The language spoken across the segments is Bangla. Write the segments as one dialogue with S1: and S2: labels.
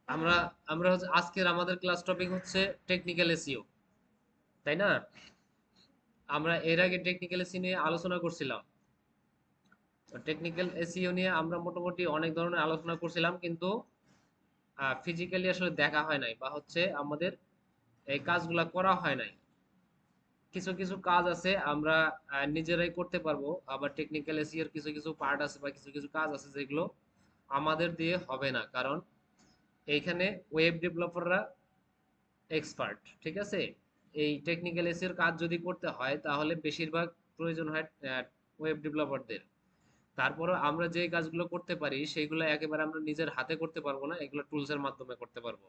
S1: আমরা আমরা আজকের আমাদের ক্লাস টপিক হচ্ছে টেকনিক্যাল এসইও, তাই না? আমরা এর আগে টেকনিক্যাল এসইও নিয়ে আলোচনা করছিলাম। তো টেকনিক্যাল এসইও নিয়ে আমরা মোটামুটি অনেক ধরনের আলোচনা করছিলাম, কিন্তু ফিজিক্যালি আসলে দেখা হয় নাই, বা হচ্ছে আমাদের এই কাজগুলা করা হয় নাই। কিছু কিছু কাজ আছে আমরা নিজেরাই করতে পারবো, আবার টেকনিক্যাল এসইওর কিছু কিছু পার্ট আছে বা কিছু কিছু কাজ আছে যেগুলো আমাদের দিয়ে হবে না, কারণ এইখানে ওয়েব ডেভেলপাররা এক্সপার্ট, ঠিক আছে? এই টেকনিক্যাল এসির কাজ যদি করতে হয় তাহলে বেশিরভাগ প্রয়োজন হয় ওয়েব ডেভেলপারদের। তারপরও আমরা যে কাজগুলো করতে পারি সেইগুলো একেবারে আমরা নিজের হাতে করতে পারবো না, এগুলো টুলস এর মাধ্যমে করতে পারবো।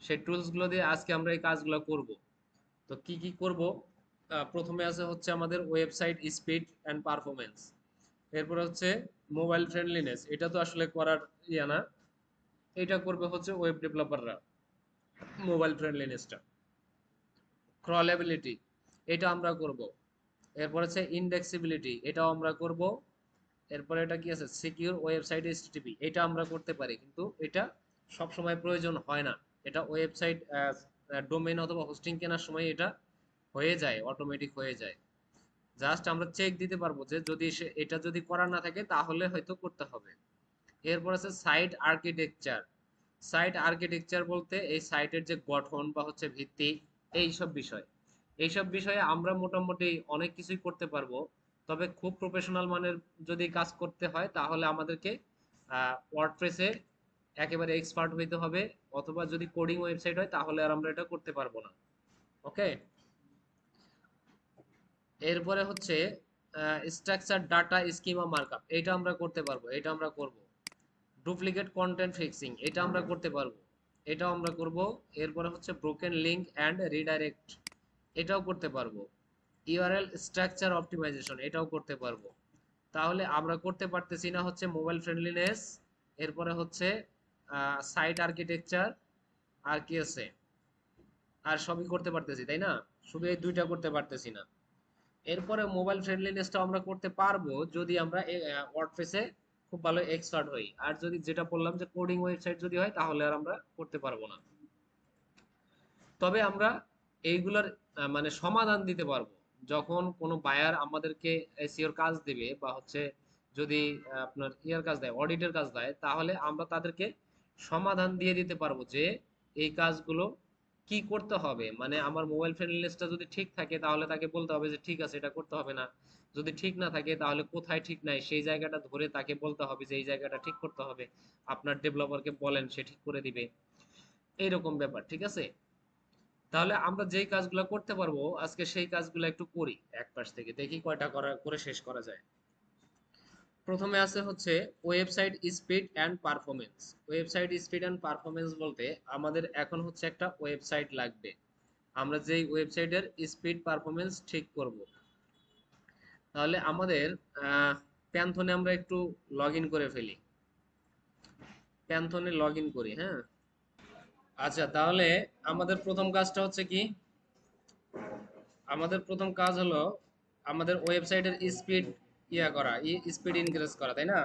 S1: সেই টুলস গুলো দিয়ে আজকে আমরা এই কাজগুলো করব। তো কি কি করব? প্রথমে আছে হচ্ছে আমাদের ওয়েবসাইট স্পিড অ্যান্ড পারফরমেন্স। এরপরে হচ্ছে মোবাইল ফ্রেন্ডলিনেস, এটা তো আসলে করার ইয়া না, এটা করবে হচ্ছে ওয়েব ডেভেলপাররা, মোবাইল ফ্রেন্ডলিনেসটা। ক্রলেবিলিটি, এটা আমরা করব। এরপর হচ্ছে ইনডেক্সিবিলিটি, এটাও আমরা করব। এরপরে এটা কি আছে, সিকিউর ওয়েবসাইট এসটিটিপি, এটা আমরা করতে পারি, কিন্তু এটা সব সময় প্রয়োজন হয় না। এটা ওয়েবসাইট ডোমেইন অথবা হোস্টিং কেনার সময় এটা হয়ে যায়, অটোমেটিক হয়ে যায়। জাস্ট আমরা চেক দিতে পারবো যে যদি এটা যদি করা না থাকে তাহলে হয়তো করতে হবে। এরপর আছে সাইট আর্কিটেকচার। সাইট আর্কিটেকচার বলতে এই সাইটের যে গঠন বা হচ্ছে ভিত্তি, এইসব বিষয়, এইসব বিষয়ে আমরা মোটামুটি অনেক কিছুই করতে পারবো। তবে খুব প্রফেশনাল মানের যদি কাজ করতে হয় তাহলে আমাদেরকে ওয়ার্ডপ্রেসে একেবারে এক্সপার্ট হইতে হবে, অথবা যদি কোডিং ওয়েবসাইট হয় তাহলে আর আমরা এটা করতে পারবো না। ওকে। এরপরে হচ্ছে স্ট্রাকচার ডাটা স্কিমা মার্কআপ, এটা আমরা করতে পারবো, এটা আমরা করব। ডুপ্লিকেট কন্টেন্ট ফিক্সিং, এটা আমরা করতে পারবো, এটাও আমরা করব। এরপরে হচ্ছে ব্রোকেন লিঙ্ক অ্যান্ড রিডাইরেক্ট, এটাও করতে পারবো। ইউআরএল স্ট্রাকচার অপটিমাইজেশন, এটাও করতে পারবো। তাহলে আমরা করতে পারতেছি না হচ্ছে মোবাইল ফ্রেন্ডলিনেস, এরপরে হচ্ছে সাইট আর্কিটেকচার, আর কি আছে, আর সবই করতে পারতেছি, তাই না? শুধু এই দুইটা করতে পারতেছি না। এরপরে মোবাইল ফ্রেন্ডলিনেসটা আমরা করতে পারবো যদি আমরা ওয়ার্ডপ্রেসে খুব ভালো এক্সপার্ট হই। আর যদি যেটা বললাম যে কোডিং ওয়েবসাইট যদি হয় তাহলে আর আমরা করতে পারবো না। তবে আমরা এইগুলোর মানে সমাধান দিতে পারবো। যখন কোনো বায়ার আমাদেরকে এসইওর কাজ দিবে বা হচ্ছে যদি আপনার ইয়ার কাজ দেয়, অডিটের কাজ দেয়, তাহলে আমরা তাদেরকে সমাধান দিয়ে দিতে পারবো যে এই কাজগুলো কি করতে হবে। মানে আমার মোবাইল ফ্রেন্ডলিনেসটা যদি ঠিক থাকে তাহলে তাকে বলতে হবে যে ঠিক আছে এটা করতে হবে না। যদি ঠিক না থাকে তাহলে কোথায় ঠিক নাই সেই জায়গাটা ধরে তাকে বলতে হবে যে এই জায়গাটা ঠিক করতে হবে, আপনার ডেভেলপারকে বলেন সে ঠিক করে দিবে। এইরকম ব্যাপার, ঠিক আছে? তাহলে আমরা যেই কাজগুলো করতে পারবো আজকে সেই কাজগুলো একটু করি, এক পাশ থেকে দেখি কয়টা করে শেষ করা যায়। প্রথমে আছে হচ্ছে website speed and performance. Website speed and performance বলতে আমাদের এখন হচ্ছে একটা ওয়েবসাইট লাগবে, আমরা যেই ওয়েবসাইটের স্পিড পারফরমেন্স ঠিক করব। তাহলে আমাদের প্যান্থনে আমরা একটু লগ ইন করে ফেলি, প্যান্থনে লগ ইন করি, হ্যাঁ। আচ্ছা, তাহলে আমাদের প্রথম কাজটা হচ্ছে কি, আমাদের প্রথম কাজ হলো আমাদের ওয়েবসাইটের স্পিড ইয়া করা, স্পিড ইনক্রিজ করা, তাই না?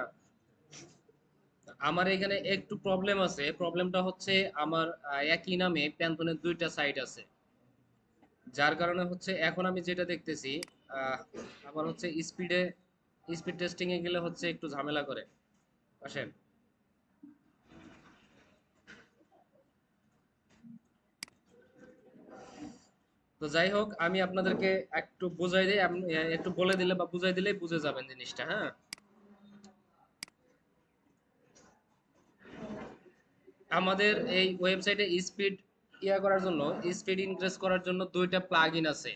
S1: আমার এখানে একটু প্রবলেম আছে, প্রবলেমটা হচ্ছে আমার একই নামে প্যান্থনের দুইটা সাইট আছে, যার কারণে হচ্ছে এখন আমি যেটা দেখতেছি আহ, আমার হচ্ছে স্পিড টেস্টিং এ গেলে হচ্ছে একটু ঝামেলা করে। আসেন। তো যাই হোক, আমি আপনাদেরকে একটু বুঝাই দিই, একটু বলে দিলে বা বুঝাই দিলেই বুঝে যাবেন জিনিসটা, হ্যাঁ। আমাদের এই ওয়েবসাইটে স্পিড ইয়া করার জন্য, স্পিড ইনক্রিজ করার জন্য দুইটা প্লাগইন আছে।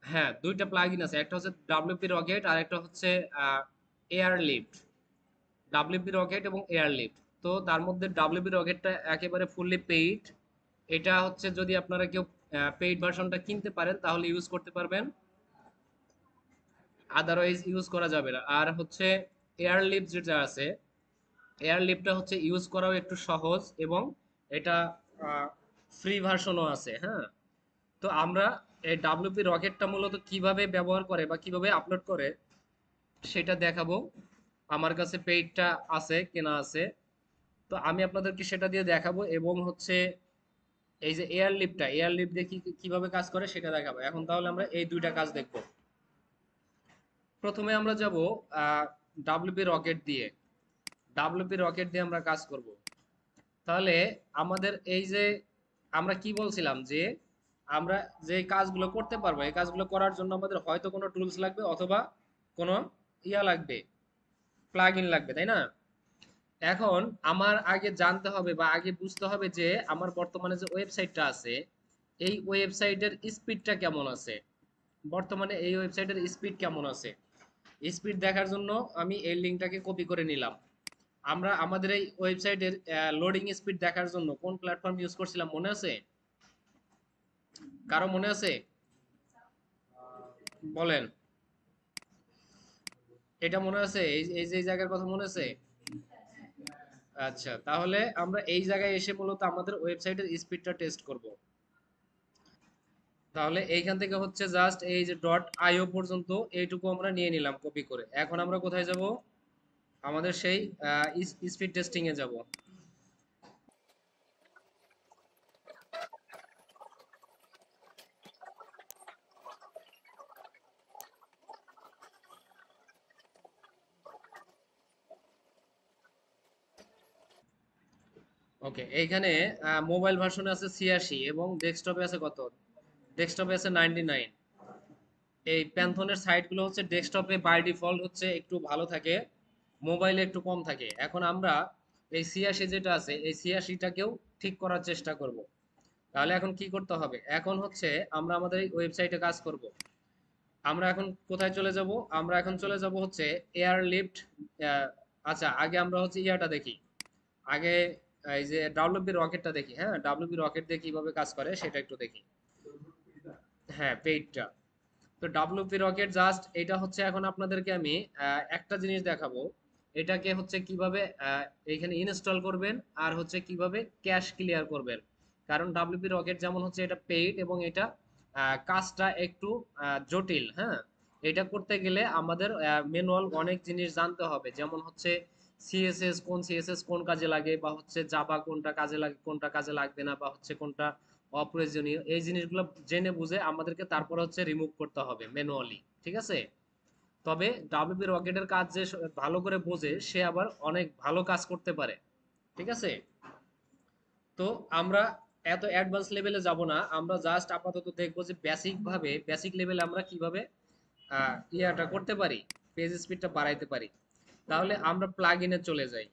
S1: হ্যাঁ, দুইটা প্লাগইন আছে, একটা হচ্ছে ডাব্লিউপি রকেট আর একটা হচ্ছে এয়ার লিফট। ডাব্লিউপি রকেট এবং এয়ার লিফট, তো তার মধ্যে ডাব্লিউপি রকেটটা একেবারে ফুললি পেইড। এটা হচ্ছে যদি আপনারা কেউ পেইড ভার্সনটা কিনতে পারেন তাহলে ইউজ করতে পারবেন, আদারওয়াইজ ইউজ করা যাবে না। আর হচ্ছে এয়ার লিফট যেটা আছে, এয়ার লিফটটা হচ্ছে ইউজ করাও একটু সহজ, এবং এটা ফ্রি ভার্সনও আছে, হ্যাঁ। তো আমরা এই ডাব্লিউপি রকেটটা মূলত কিভাবে ব্যবহার করে বা কিভাবে আপলোড করে সেটা দেখাবো। আমার কাছে পেইডটা আছে, কেনা আছে। তো আমি আপনাদেরকে সেটা দিয়ে দেখাবো এবং হচ্ছে এই যে এয়ারলিফট দিয়ে কিভাবে কাজ করে সেটা দেখাবো। এখন তাহলে আমরা এই দুইটা কাজ দেখব। প্রথমে আমরা যাব ডাব্লিউপি রকেট দিয়ে। ডাব্লিউপি রকেট দিয়ে আমরা কাজ করব। তাহলে আমাদের এই যে আমরা কি বলছিলাম যে আমরা যে কাজগুলো করতে পারবো, এই কাজগুলো করার জন্য আমাদের হয়তো কোনো টুলস লাগবে অথবা কোনো লাগবে, প্লাগ ইন লাগবে, তাই না? এখন আমার আগে জানতে হবে বা আগে বুঝতে হবে যে আমার বর্তমানে যে ওয়েবসাইটটা আছে এই ওয়েবসাইটের স্পিডটা কেমন আছে। বর্তমানে এই ওয়েবসাইটের স্পিড কেমন আছে, স্পিড দেখার জন্য আমি এই লিঙ্কটাকে কপি করে নিলাম। আমরা আমাদের এই ওয়েবসাইটের লোডিং স্পিড দেখার জন্য কোন প্ল্যাটফর্ম ইউজ করছিলাম মনে আছে? কারো মনে আছে? বলেন। এটা মনে আছে? এই যে জায়গার কথা মনে আছে? আচ্ছা, তাহলে আমরা এই জায়গায় এসে মূলত আমাদের ওয়েবসাইটের স্পিডটা টেস্ট করব। তাহলে এইখান থেকে হচ্ছে জাস্ট এই যে ডট আইও পর্যন্ত এইটুকু আমরা নিয়ে নিলাম কপি করে। এখন আমরা কোথায় যাব? আমাদের সেই স্পিড টেস্টিং এ যাব। ওকে, এইখানে মোবাইল ভার্সনে আছে 86 এবং ডেস্কটপে আছে কত? ডেস্কটপে আছে 99। এই প্যান্থনের সাইটগুলো হচ্ছে ডেস্কটপে বাই ডিফল্ট হচ্ছে একটু ভালো থাকে, মোবাইলে একটু কম থাকে। এখন আমরা এই 86 যেটা আছে এই 86টাকেও ঠিক করার চেষ্টা করব। তাহলে এখন কি করতে হবে? এখন হচ্ছে আমরা আমাদের এই ওয়েবসাইটে কাজ করব। আমরা এখন কোথায় চলে যাব? আমরা এখন চলে যাব হচ্ছে এয়ারলিফট। আচ্ছা, আগে আমরা হচ্ছে ইয়াটা দেখি। আগে এই যে ডাব্লিউপি রকেটটা দেখি। হ্যাঁ, ডাব্লিউপি রকেট দিয়ে কিভাবে কাজ করে সেটা একটু দেখি। হ্যাঁ, পেইডটা। তো ডাব্লিউপি রকেট জাস্ট এটা হচ্ছে এখন আপনাদেরকে আমি একটা জিনিস দেখাবো। এটাকে হচ্ছে কিভাবে এইখানে ইনস্টল করবেন আর হচ্ছে কিভাবে ক্যাশ ক্লিয়ার করবেন। কারণ ডাব্লিউপি রকেট যেমন হচ্ছে এটা পেইড এবং এটা কাজটা একটু জটিল। হ্যাঁ, এটা করতে গেলে আমাদের ম্যানুয়াল অনেক জিনিস জানতে হবে, যেমন হচ্ছে সিএসএস কোন কাজে লাগে, বা হচ্ছে জাভা কোনটা কাজে লাগে কোনটা কাজে লাগবে না, বা হচ্ছে কোনটা অপ্রয়োজনীয়। এই জিনিসগুলো জেনে বুঝে আমাদেরকে তারপর হচ্ছে রিমুভ করতে হবে ম্যানুয়ালি, ঠিক আছে? তবে ডাব্লিউপি রকেটের কাজ যে ভালো করে বোঝে সে আবার অনেক ভালো কাজ করতে পারে, ঠিক আছে? তো আমরা এত অ্যাডভান্স লেভেলে যাব না, আমরা জাস্ট আপাতত দেখবো যে বেসিক লেভেলে আমরা কিভাবে ইয়াটা করতে পারি, পেজ স্পিডটা বাড়াইতে পারি। তাহলে আমরা প্লাগ ইনে চলে যাই।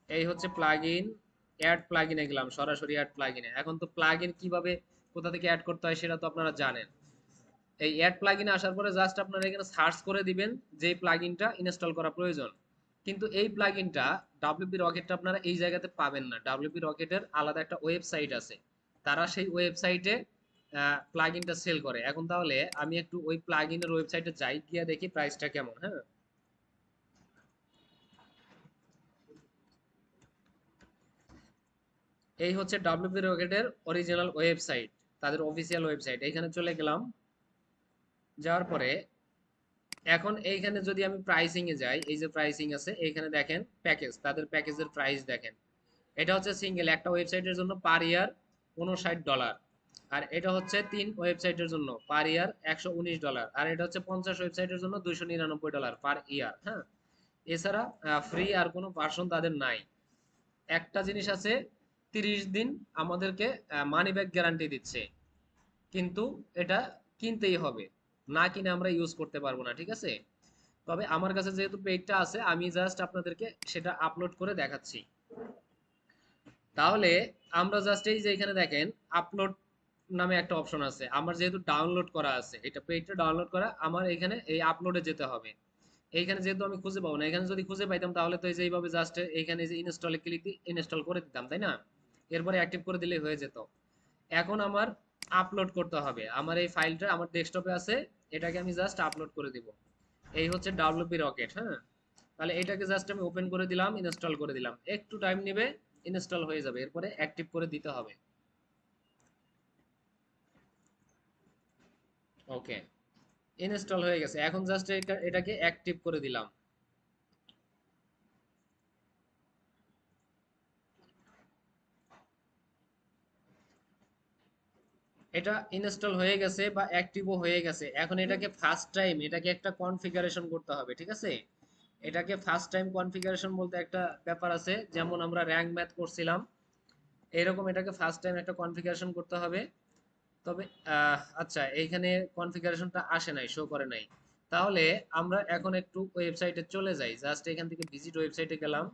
S1: এই হচ্ছে প্লাগ ইন, অ্যাড প্লাগ ইনে গেলাম, সরাসরি অ্যাড প্লাগ ইনে। এখন তো প্লাগ ইন কিভাবে কোথা থেকে অ্যাড করতে হয় সেটা তো আপনারা জানেন। এই অ্যাড প্লাগ ইনে আসার পরে জাস্ট আপনারা এখানে সার্চ করে দিবেন যে প্লাগ ইনটা ইনস্টল করা প্রয়োজন। কিন্তু এই প্লাগ ইনটা ডাব্লিউপি রকেটটা আপনারা এই জায়গাতে পাবেন না। ডাব্লিউপি রকেটের আলাদা একটা ওয়েবসাইট আছে, তারা সেই ওয়েবসাইটে প্লাগ ইনটা সেল করে। এখন তাহলে আমি একটু ওই প্লাগ ইনের ওয়েবসাইটে যাই, গিয়ে দেখি প্রাইসটা কেমন। হ্যাঁ, এই হচ্ছে ডাব্লিউপি রকেটের অরিজিনাল ওয়েবসাইট, তাদের অফিসিয়াল ওয়েবসাইট। এখানে চলে গেলাম, যাওয়ার পরে এখন এইখানে যদি আমি প্রাইসিং এ যাই, এই যে প্রাইসিং আছে এইখানে দেখেন প্যাকেজ, তাদের প্যাকেজের প্রাইস দেখেন। এটা হচ্ছে সিঙ্গেল একটা ওয়েবসাইটের জন্য পার ইয়ার $59। আর এটা হচ্ছে 3 ওয়েবসাইটের জন্য পার ইয়ার $119। আর এটা হচ্ছে 50 ওয়েবসাইটের জন্য $299 পার ইয়ার। হ্যাঁ, এছাড়া ফ্রি আর কোনো ভার্সন তাদের নাই। একটা জিনিস আছে, 30 দিন আমাদেরকে মানি ব্যাক গ্যারান্টি দিচ্ছে, কিন্তু এটা কিনতেই হবে, না কিনে আমরা ইউজ করতে পারবো না, ঠিক আছে? তবে আমার কাছে যেহেতু পেইডটা আছে আমি জাস্ট আপনাদেরকে সেটা আপলোড করে দেখাচ্ছি। তাহলে আমরা জাস্ট এই যে এখানে দেখেন আপলোড নামে একটা অপশন আছে, আমার যেহেতু ডাউনলোড করা আছে, এটা পেইডটা ডাউনলোড করা, আমার এখানে এই আপলোডে যেতে হবে। এইখানে যেহেতু আমি খুঁজে পাবো না, এখানে যদি খুঁজে পাইতাম তাহলে তো এই যে এইভাবে জাস্ট এইখানে যে ইনস্টলে ক্লিক দিয়ে ইনস্টল করে দিতাম, তাই না? এরপরে অ্যাক্টিভ করে দিলেই হয়ে যেত। এখন আমার আপলোড করতে হবে, আমার এই ফাইলটা আমার ডেস্কটপে আছে, এটাকে আমি জাস্ট আপলোড করে দিব। এই হচ্ছে ডাব্লিউপি রকেট। হ্যাঁ, তাহলে এটাকে জাস্ট আমি ওপেন করে দিলাম, ইনস্টল করে দিলাম, একটু টাইম নেবে, ইনস্টল হয়ে যাবে, এরপরে অ্যাক্টিভ করে দিতে হবে। ওকে, ইনস্টল হয়ে গেছে, এখন জাস্ট এটাকে অ্যাক্টিভ করে দিলাম। এটা ইনস্টল হয়ে গেছে বা অ্যাক্টিভও হয়ে গেছে। এখন এটাকে ফার্স্ট টাইম এটাকে একটা কনফিগারেশন করতে হবে, ঠিক আছে? এটাকে ফার্স্ট টাইম কনফিগারেশন বলতে একটা ব্যাপার আছে, যেমন আমরা র্যাঙ্ক ম্যাথ করছিলাম এরকম এটাকে ফার্স্ট টাইম একটা কনফিগারেশন করতে হবে। তবে আচ্ছা, এইখানে কনফিগারেশনটা আসে নাই, শো করে নাই। তাহলে আমরা এখন একটু ওয়েবসাইটে চলে যাই, জাস্ট এখান থেকে ভিজিট ওয়েবসাইটে গেলাম।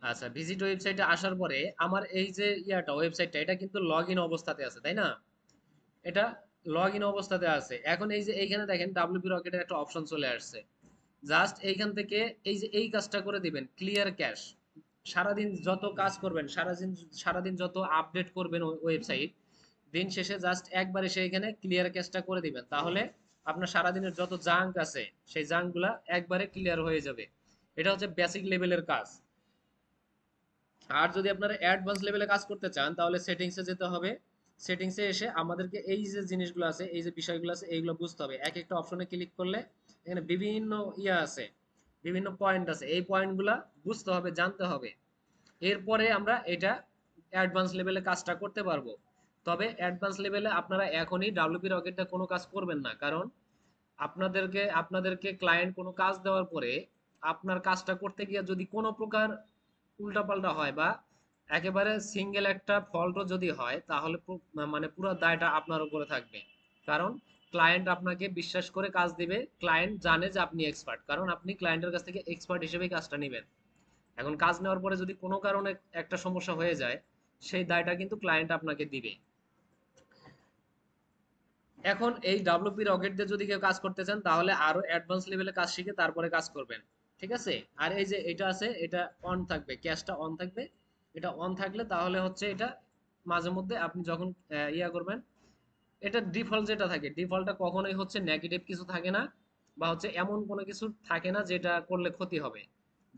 S1: আচ্ছা, ভিজিট ওয়েবসাইটে আসার পরে আমার এই যে ওয়েবসাইটটা এটা কিন্তু লগ ইন অবস্থাতে আছে, তাই না? এটা লগ ইন অবস্থাতে আছে। এখন এই যে এইখানে দেখেন ডাব্লিউপি রকেটের একটা অপশন চলে আসছে। জাস্ট এইখান থেকে এই যে এই কাজটা করে দিবেন, ক্লিয়ার ক্যাশ। সারাদিন যত কাজ করবেন, সারাদিন যত আপডেট করবেন ওয়েবসাইট, দিন শেষে জাস্ট একবার এসে এখানে ক্লিয়ার ক্যাশটা করে দিবেন, তাহলে আপনার সারাদিনের যত জাঙ্ক আছে সেই জাঙ্কগুলা একবারে ক্লিয়ার হয়ে যাবে। এটা হচ্ছে বেসিক লেভেলের কাজ। আর যদি আপনারা অ্যাডভান্স লেভেলে কাজ করতে চান তাহলে সেটিংসে যেতে হবে। সেটিংসে এসে আমাদেরকে এই যে জিনিসগুলো আছে, এই যে বিষয়গুলো আছে, এইগুলো বুঝতে হবে। এক একটা অপশনে ক্লিক করলে এখানে বিভিন্ন আছে, বিভিন্ন পয়েন্ট আছে, এই পয়েন্টগুলা বুঝতে হবে, জানতে হবে। এরপরে আমরা এটা অ্যাডভান্স লেভেলে কাজটা করতে পারবো। তবে অ্যাডভান্স লেভেলে আপনারা এখনই ডাব্লিউপি রকেটটা কোনো কাজ করবেন না, কারণ আপনাদেরকে ক্লায়েন্ট কোনো কাজ দেওয়ার পরে আপনার কাজটা করতে গিয়ে যদি কোনো প্রকার উল্টাপাল্টা হয় বা একেবারে সিঙ্গেল একটা ফল্টও যদি হয়, তাহলে মানে পুরো দায়টা আপনার উপরে থাকবে। কারণ ক্লায়েন্ট আপনাকে বিশ্বাস করে কাজ দিবে, ক্লায়েন্ট জানে যে আপনি এক্সপার্ট, কারণ আপনি ক্লায়েন্টের কাছ থেকে এক্সপার্ট হিসেবেই কাজটা নেবেন। এখন কাজ নেওয়ার পরে যদি কোনো কারণে একটা সমস্যা হয়ে যায়, সেই দায়টা কিন্তু ক্লায়েন্ট আপনাকে দিবে। এখন এই ডাব্লিউপি রকেট দিয়ে যদি কেউ কাজ করতে চান তাহলে আরো অ্যাডভান্স লেভেলে কাজ শিখে তারপরে কাজ করবেন, ঠিক আছে? আর এই যে এটা আছে, এটা অন থাকবে, ক্যাশটা অন থাকবে। এটা অন থাকলে তাহলে হচ্ছে এটা মাঝে মধ্যে আপনি যখন করবেন, এটা ডিফল্ট যেটা থাকে, ডিফল্টটা কখনোই হচ্ছে নেগেটিভ কিছু থাকে না, বা হচ্ছে এমন কোনো কিছু থাকে না যেটা করলে ক্ষতি হবে।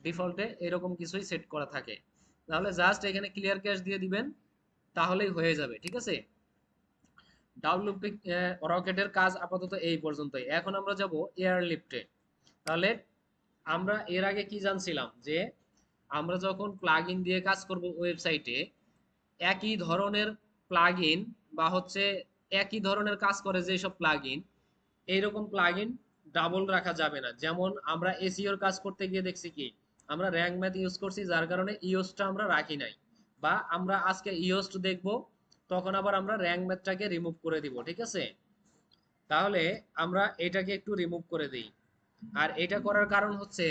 S1: ডিফল্টে এরকম কিছুই সেট করা থাকে। তাহলে জাস্ট এখানে ক্লিয়ার ক্যাশ দিয়ে দিবেন, তাহলেই হয়ে যাবে, ঠিক আছে? ডাব্লিউপি রকেটের কাজ আপাতত এই পর্যন্তই। এখন আমরা যাব এয়ারলিফটে। তাহলে আমরা এর আগে কি জানছিলাম যে আমরা যখন প্লাগ ইন দিয়ে কাজ করব ওয়েবসাইটে, একই ধরনের প্লাগ ইন বা হচ্ছে একই ধরনের কাজ করে যেসব প্লাগ ইন, এইরকম প্লাগ ইন ডাবল রাখা যাবে না। যেমন আমরা এসইওর কাজ করতে গিয়ে দেখছি কি, আমরা র্যাঙ্ক ম্যাথ ইউজ করছি যার কারণে ইওসটা আমরা রাখি নাই, বা আমরা আজকে ইওস্ট দেখব, তখন আবার আমরা র্যাঙ্ক ম্যাথটাকে রিমুভ করে দিব, ঠিক আছে? তাহলে আমরা এটাকে একটু রিমুভ করে দিই। আর এটা করার কারণ হচ্ছে,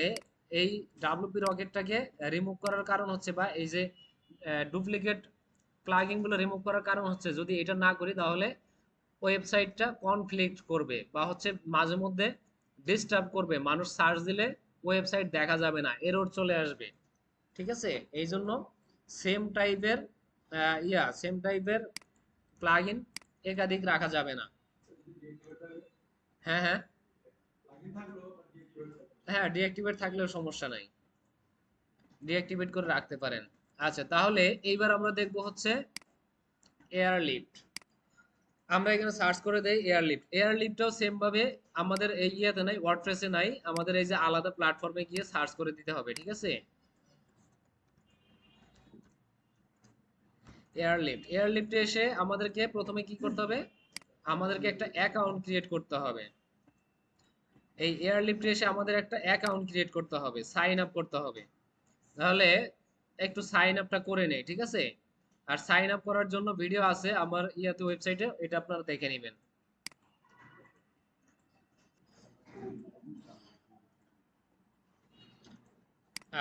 S1: এই ডাব্লিউপি রকেটটাকে রিমুভ করার কারণ হচ্ছে, বা এই যে ডুপ্লিকেট প্লাগইন গুলো রিমুভ করার কারণ হচ্ছে, যদি এটা না করি তাহলে ওয়েবসাইটটা কনফ্লিক্ট করবে বা হচ্ছে মাঝে মধ্যে ডিস্টার্ব করবে, মানুষ সার্চ দিলে ওয়েবসাইট দেখা যাবে না, এরর চলে আসবে, ঠিক আছে? এই জন্য সেম টাইপের সেম টাইপের প্লাগইন একাধিক রাখা যাবে না। হ্যাঁ, হ্যাঁ, হ্যাঁ, ডিঅ্যাক্টিভেট থাকলেও সমস্যা নাই, ডিঅ্যাক্টিভেট করে রাখতে পারেন। আচ্ছা, তাহলে এইবার আমরা দেখব হচ্ছে এয়ারলিফট। আমরা এখানে সার্চ করে দেই এয়ারলিফট। এয়ারলিফটটাও সেম ভাবে আমাদের এই ইয়েতে নাই, ওয়ার্ডপ্রেসে নাই, আমাদের এই যে আলাদা প্ল্যাটফর্মে গিয়ে সার্চ করে দিতে হবে, ঠিক আছে? এয়ারলিফটে এসে আমাদেরকে প্রথমে কি করতে হবে, আমাদেরকে একটা অ্যাকাউন্ট ক্রিয়েট করতে হবে। এই এয়ারলিফটে এসে আমাদের একটা অ্যাকাউন্ট ক্রিয়েট করতে হবে, সাইন আপ করতে হবে। তাহলে একটু সাইন আপটা করে নেই, ঠিক আছে? আর সাইন আপ করার জন্য ভিডিও আছে আমার ওয়েবসাইটে, এটা আপনারা দেখে নেবেন।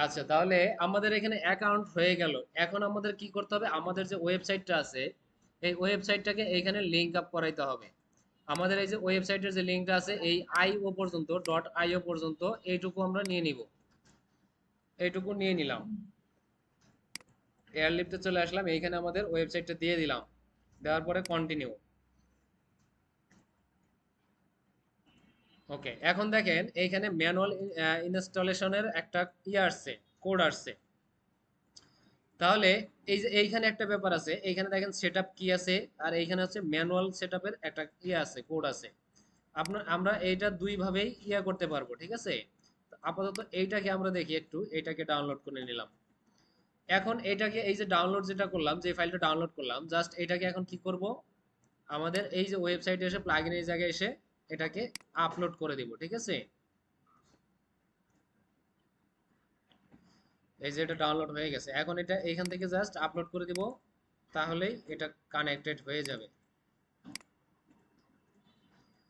S1: আচ্ছা, তাহলে আমাদের এখানে অ্যাকাউন্ট হয়ে গেল। এখন আমাদের কি করতে হবে, আমাদের যে ওয়েবসাইটটা আছে এই ওয়েবসাইটটাকে এইখানে লিংক আপ করাইতে হবে। আমাদের এই যে ওয়েবসাইটের যে লিংকটা আছে এই আইও পর্যন্ত, ডট আইও পর্যন্ত এইটুকু আমরা নিয়ে নিব। এইটুকু নিয়ে নিলাম, এয়ারলিফটে চলে আসলাম, এইখানে আমাদের ওয়েবসাইটটা দিয়ে দিলাম, দেওয়ার পরে কন্টিনিউ। ওকে, এখন দেখেন এইখানে ম্যানুয়াল ইনস্টলেশনের একটা আসছে, কোড আসছে। তাহলে এই যে এইখানে একটা ব্যাপার আছে, এইখানে দেখেন সেটআপ কি আছে, আর এইখানে হচ্ছে ম্যানুয়াল সেটআপের একটা ইয়ে আছে, কোড আছে। আমরা এইটা দুই ভাবেই ইয়া করতে পারবো, ঠিক আছে। তো আপাতত এইটাকে আমরা দেখি একটু, এইটাকে ডাউনলোড করে নিলাম। এখন এটাকে এই যে ডাউনলোড যেটা করলাম, যে ফাইলটা ডাউনলোড করলাম, জাস্ট এটাকে এখন কি করব, আমাদের এই যে ওয়েবসাইটে এসে প্লাগইন এই জায়গায় এসে এটাকে আপলোড করে দিব, ঠিক আছে। এই যে এটা ডাউনলোড হয়ে গেছে, এখন এটা এইখান থেকে জাস্ট আপলোড করে দিব, তাহলেই এটা কানেক্টেড হয়ে যাবে।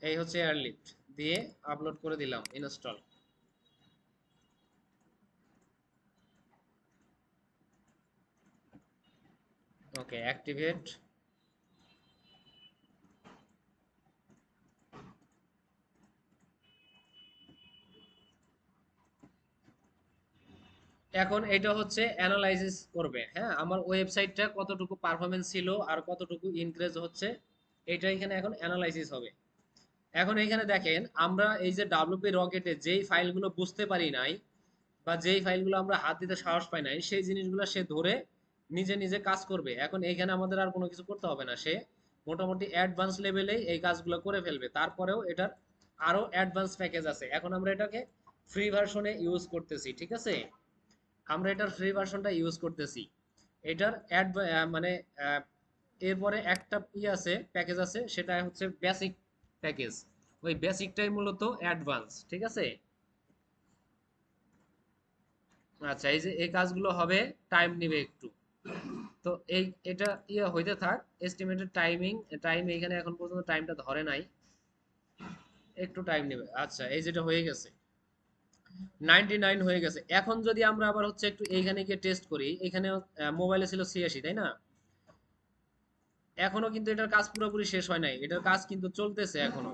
S1: এই হচ্ছে এয়ারলিফট, দিয়ে আপলোড করে দিলাম, ইনস্টল। ওকে, অ্যাক্টিভেট। এখন এটা হচ্ছে অ্যানালাইসিস করবে, হ্যাঁ, আমার ওয়েবসাইটটা কতটুকু পারফরমেন্স ছিল আর কতটুকু ইনক্রিজ হচ্ছে, এটা এখানে এখন অ্যানালাইসিস হবে। এখন এইখানে দেখেন, আমরা এই যে ডাব্লিউপি রকেটে যেই ফাইলগুলো বুঝতে পারি নাই, বা যেই ফাইলগুলো আমরা হাত দিতে সাহস পাই নাই, সেই জিনিসগুলো সে ধরে নিজে নিজে কাজ করবে। এখন এইখানে আমাদের আর কোনো কিছু করতে হবে না, সে মোটামুটি অ্যাডভান্স লেভেলেই এই কাজগুলো করে ফেলবে। তারপরেও এটার আরো অ্যাডভান্স প্যাকেজ আছে, এখন আমরা এটাকে ফ্রি ভার্সনে ইউজ করতেছি, ঠিক আছে। আমরা এটার ফ্রি ভার্সনটা ইউজ করতেছি। এটার মানে এরপরে একটা আছে, প্যাকেজ আছে, সেটা হচ্ছে বেসিক প্যাকেজ। ওই বেসিকটাই মূলত অ্যাডভান্স, ঠিক আছে। আচ্ছা, এই যে এই কাজগুলো হবে, টাইম নেবে একটু। তো এটা হইতে থাক, এস্টিমেটেড টাইম এখানে এখন পর্যন্ত টাইমটা ধরে নাই, একটু টাইম নেবে। আচ্ছা, এই যেটা হয়ে গেছে, 99 হয়ে গেছে। এখন যদি আমরা আবার হচ্ছে একটু এইখানে গিয়ে টেস্ট করি, এখানে মোবাইলে ছিল 86, তাই না। এখনো কিন্তু এটার কাজ পুরোপুরি শেষ হয় নাই, এটার কাজ কিন্তু চলতেছে এখনো।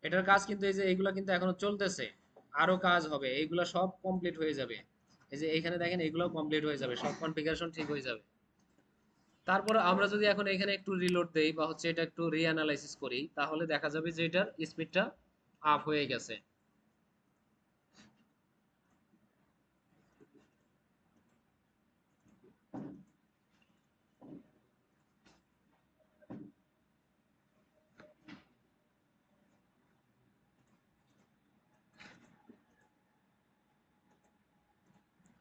S1: এটার কাজ কিন্তু এই যে এইগুলা কিন্তু এখনো চলতেছে, আরো কাজ হবে, এইগুলা সব কমপ্লিট হয়ে যাবে। এই যে এইখানে দেখেন, এগুলো কমপ্লিট হয়ে যাবে, সব কনফিগারেশন ঠিক হয়ে যাবে। তারপরে আমরা যদি এখন এখানে একটু রিলোড দেই বা হচ্ছে এটা একটু রিঅ্যানালাইসিস করি, তাহলে দেখা যাবে যে এটার স্পিডটা আপ হয়ে গেছে।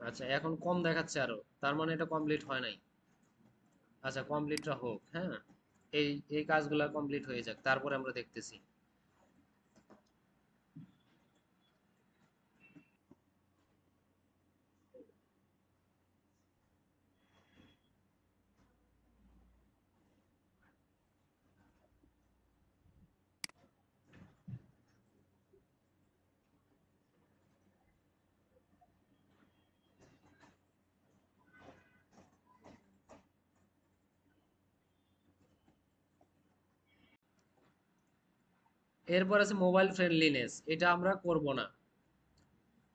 S1: আচ্ছা, এখন কম দেখাচ্ছে আরো, তার মানে এটা কমপ্লিট হয় নাই। আচ্ছা, কমপ্লিটটা হোক, হ্যাঁ। এই এই কাজগুলা কমপ্লিট হয়ে যাক, তারপরে আমরা দেখতেছি। এরপর আছে মোবাইল ফ্রেন্ডলিনেস, এটা আমরা করব না।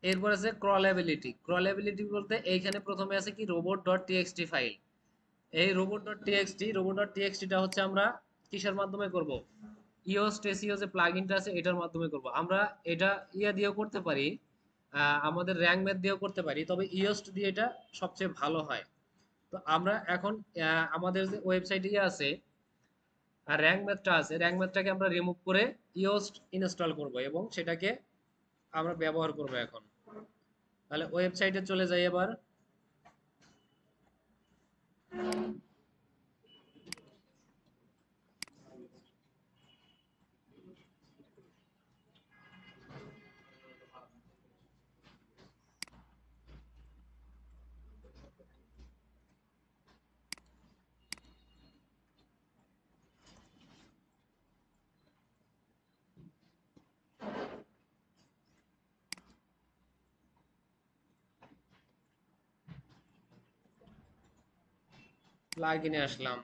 S1: এরপর আছে ক্রলেবিলিটি। ক্রলেবিলিটি বলতে এইখানে প্রথমে আছে কি, রোবট ডট টিএক্সটি ফাইল। এই রোবট ডট টিএক্সটিটা হচ্ছে আমরা কিসের মাধ্যমে করব, ইওস্ট এসইও যে প্লাগইনটা আছে এটার মাধ্যমে করব আমরা। এটা দিয়েও করতে পারি, আমাদের র্যাঙ্ক ম্যাথ দিয়েও করতে পারি, তবে ইওস্ট দিয়ে এটা সবচেয়ে ভালো হয়। তো আমরা এখন আমাদের যে ওয়েবসাইটে আছে আর র্যাঙ্ক ম্যাথটা আছে, র্যাঙ্ক ম্যাথটাকে আমরা রিমুভ করে ইওস্ট ইনস্টল করব এবং সেটাকে আমরা ব্যবহার করব এখন। তাহলে ওয়েবসাইটে চলে যাই এবার। প্লাগইনে আসলাম।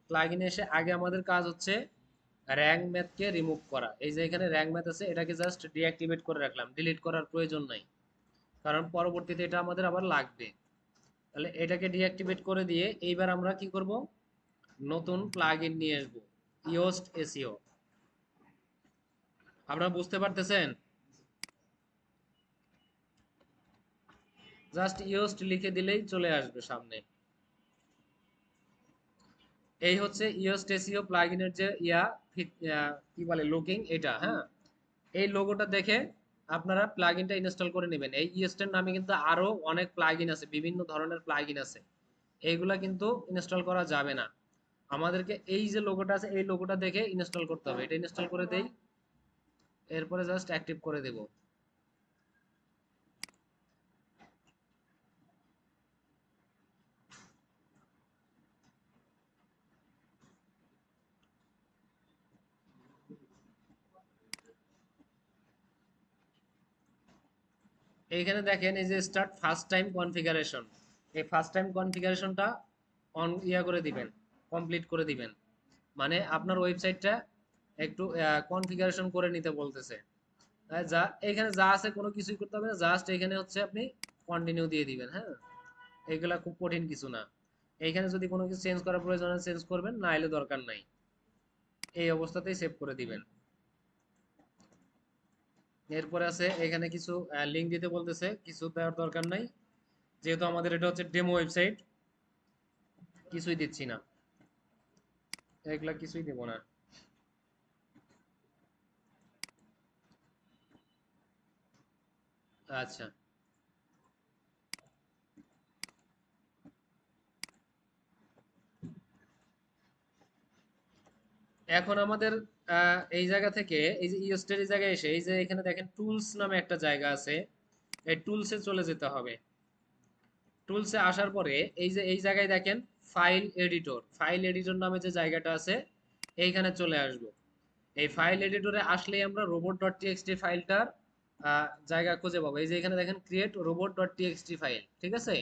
S1: প্লাগইনে এসে আগে আমাদের কাজ হচ্ছে র্যাঙ্ক ম্যাথকে রিমুভ করা। এই যে এখানে র্যাঙ্ক ম্যাথ আছে, এটাকে জাস্ট ডিঅ্যাক্টিভেট করে রাখলাম, ডিলিট করার প্রয়োজন নাই, কারণ পরবর্তীতে এটা আমাদের আবার লাগবে। তাহলে এটাকে ডিঅ্যাক্টিভেট করে দিয়ে এইবার আমরা কি করব, নতুন প্লাগইন নিয়ে আসবো, ইওস্ট এসইও। আপনারা বুঝতে পারতেছেন? জাস্ট ইউজড লিখে দিলেই চলে আসবে সামনে। এই হচ্ছে ইউজড এসইও প্লাগইনের যে কি বলে লুকিং এটা, হ্যাঁ। এই লোগোটা দেখে আপনারা প্লাগইনটা ইনস্টল করে নেবেন। এই ইউএসটের নামে কিন্তু আরো অনেক প্লাগইন আছে, বিভিন্ন ধরনের প্লাগইন আছে, এইগুলা কিন্তু ইনস্টল করা যাবে না। আমাদেরকে এই যে লোগোটা আছে এই লোগোটা দেখে ইনস্টল করতে হবে। এটা ইনস্টল করে দেই, এরপরে জাস্ট অ্যাক্টিভ করে দেব। এইখানে দেখেন এই যে স্টার্ট ফার্স্ট টাইম কনফিগারেশন, এই ফার্স্ট টাইম কনফিগারেশনটা অন করে দিবেন, কমপ্লিট করে দিবেন। মানে আপনার ওয়েবসাইটটা একটু কনফিগারেশন করে নিতে বলতেছে। যা এখানে যা আছে কোনো কিছুই করতে হবে না, জাস্ট এখানে হচ্ছে আপনি কন্টিনিউ দিয়ে দিবেন, হ্যাঁ। এগুলা খুব কঠিন কিছু না। এইখানে যদি কোনো কিছু চেঞ্জ করার প্রয়োজন হয় চেঞ্জ করবেন, না এলে দরকার নাই, এই অবস্থাতেই সেভ করে দিবেন। এরপরে আছে এখানে কিছু লিঙ্ক দিতে বলতেছে, কিছু দেওয়ার দরকার নাই, যেহেতু আমাদের এটা হচ্ছে ডেমো ওয়েবসাইট, কিছুই দিচ্ছি না, এগুলা কিছুই দেব না। আচ্ছা, এখন আমাদের এই জায়গা থেকে এই যে ইউস্টের এই জায়গায় এসে এই যে এখানে দেখেন টুলস নামে একটা জায়গা আছে, এই টুলসে চলে যেতে হবে। টুলসে আসার পরে এই যে এই জায়গায় দেখেন ফাইল এডিটর, ফাইল এডিটর নামে যে জায়গাটা আছে এইখানে চলে আসবো। এই ফাইল এডিটরে আসলেই আমরা রোবট ডট টিএক্সটি ফাইলটার জায়গা খুঁজে পাবো। এই যে এখানে দেখেন create robot dot TXT file, ঠিক আছে।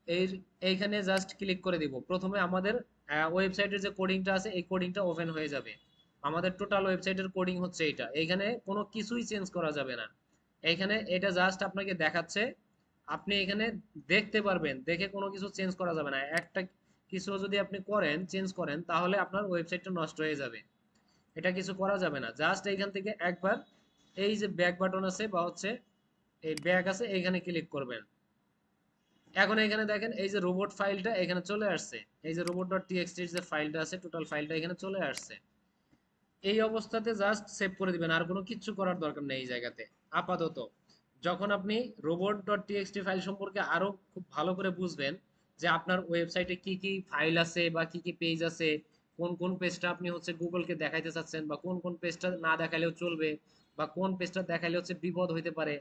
S1: এই এইখানে জাস্ট ক্লিক করে দিব। প্রথমে আমাদের ওয়েবসাইটের যে কোডিংটা আছে এই কোডিংটা ওপেন হয়ে যাবে। আমাদের টোটাল ওয়েবসাইটের কোডিং হচ্ছে এইটা, এইখানে কোনো কিছুই চেঞ্জ করা যাবে না। এইখানে এটা জাস্ট আপনাকে দেখাচ্ছে, আপনি এখানে দেখতে পারবেন, দেখে কোনো কিছু চেঞ্জ করা যাবে না। একটা কিছু যদি আপনি করেন চেঞ্জ করেন তাহলে আপনার ওয়েবসাইটটা নষ্ট হয়ে যাবে, এটা কিছু করা যাবে না। জাস্ট এইখান থেকে একবার এই যে ব্যাক বাটন আছে বা হচ্ছে এই ব্যাক আছে এইখানে ক্লিক করবেন। এখন এখানে দেখেন এই যে রোবট ফাইলটা এখানে চলে আসছে, এই যে রোবট ডট টিএক্সটি যে ফাইলটা আছে টোটাল ফাইলটা এখানে চলে আসছে। এই অবস্থাতে জাস্ট সেভ করে দিবেন, আর কোনো কিছু করার দরকার নেই এই জায়গাতে আপাতত। যখন আপনি রোবট ডট টিএক্সটি ফাইল সম্পর্কে আরো খুব ভালো করে বুঝবেন যে আপনার ওয়েবসাইটে কি কি ফাইল আছে বা কি কি পেজ আছে, কোন কোন পেজটা আপনি হচ্ছে গুগলকে দেখাইতে চাচ্ছেন বা কোন কোন পেজটা না দেখালেও চলবে বা কোন পেজটা দেখাইলে হচ্ছে বিপদ হইতে পারে,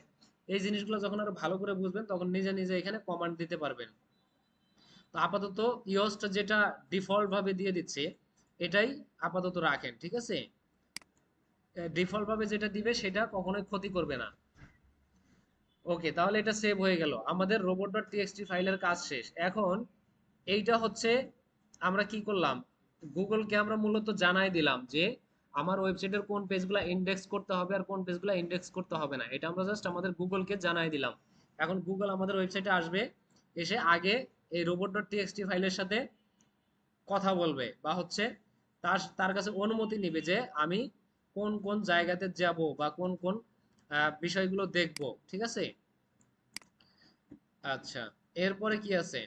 S1: এই জিনিসগুলো যখন আরো ভালো করে বুঝবেন তখন নিজে নিজে এখানে কমান্ড দিতে পারবেন। তো আপাতত ইওসটা যেটা ডিফল্ট ভাবে দিয়ে দিচ্ছে এটাই আপাতত রাখেন, ঠিক আছে। ডিফল্ট ভাবে যেটা দিবে সেটা কখনোই ক্ষতি করবে না। ওকে, তাহলে এটা সেভ হয়ে গেল, আমাদের রোবট ডট টিএক্সটি ফাইলের কাজ শেষ। এখন এইটা হচ্ছে আমরা কি করলাম, গুগলকে আমরা মূলত জানাই দিলাম যে আমার ওয়েবসাইটের কোন পেজগুলো ইন্ডেক্স করতে হবে আর কোন পেজগুলো ইন্ডেক্স করতে হবে না, এটা আমরা জাস্ট আমাদের গুগলকে জানাই দিলাম। এখন গুগল আমাদের ওয়েবসাইটে আসবে, এসে আগে এই রোবট ডট টিএক্সটি ফাইলের সাথে কথা বলবে বা হচ্ছে তার তার কাছে অনুমতি নিবে যে আমি কোন কোন জায়গাতে যাব বা কোন কোন বিষয়গুলো দেখব, ঠিক আছে। আচ্ছা, এরপরে কি আছে,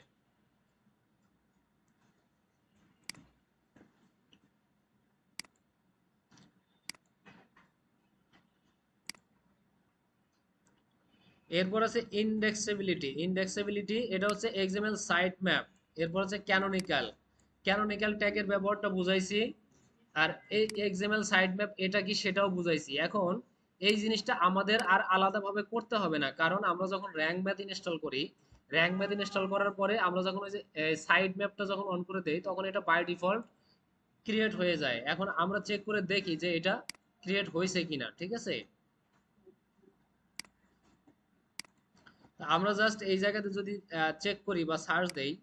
S1: এরপর আছে ইনডেক্সেবিলিটি। ইনডেক্সেবিলিটি এটা হচ্ছে এক্সএমএল সাইট ম্যাপ। এরপর হচ্ছে ক্যানোনিক্যাল, ক্যানোনিক্যাল ট্যাগের ব্যবহারটা বুঝাইছি। আর এই এক্সএমএল সাইট ম্যাপ এটা কি সেটাও বুঝাইছি। এখন এই জিনিসটা আমাদের আর আলাদাভাবে করতে হবে না, কারণ আমরা যখন র্যাঙ্ক ম্যাথ ইনস্টল করি, র্যাঙ্ক ম্যাথ ইনস্টল করার পরে আমরা যখন ওই যে সাইট ম্যাপটা যখন অন করে দেই তখন এটা বাই ডিফল্ট ক্রিয়েট হয়ে যায়। এখন আমরা চেক করে দেখি যে এটা ক্রিয়েট হয়েছে কিনা, ঠিক আছে। আমরা জাস্ট এই জায়গাতে যদি চেক করি বা সার্চ দেই,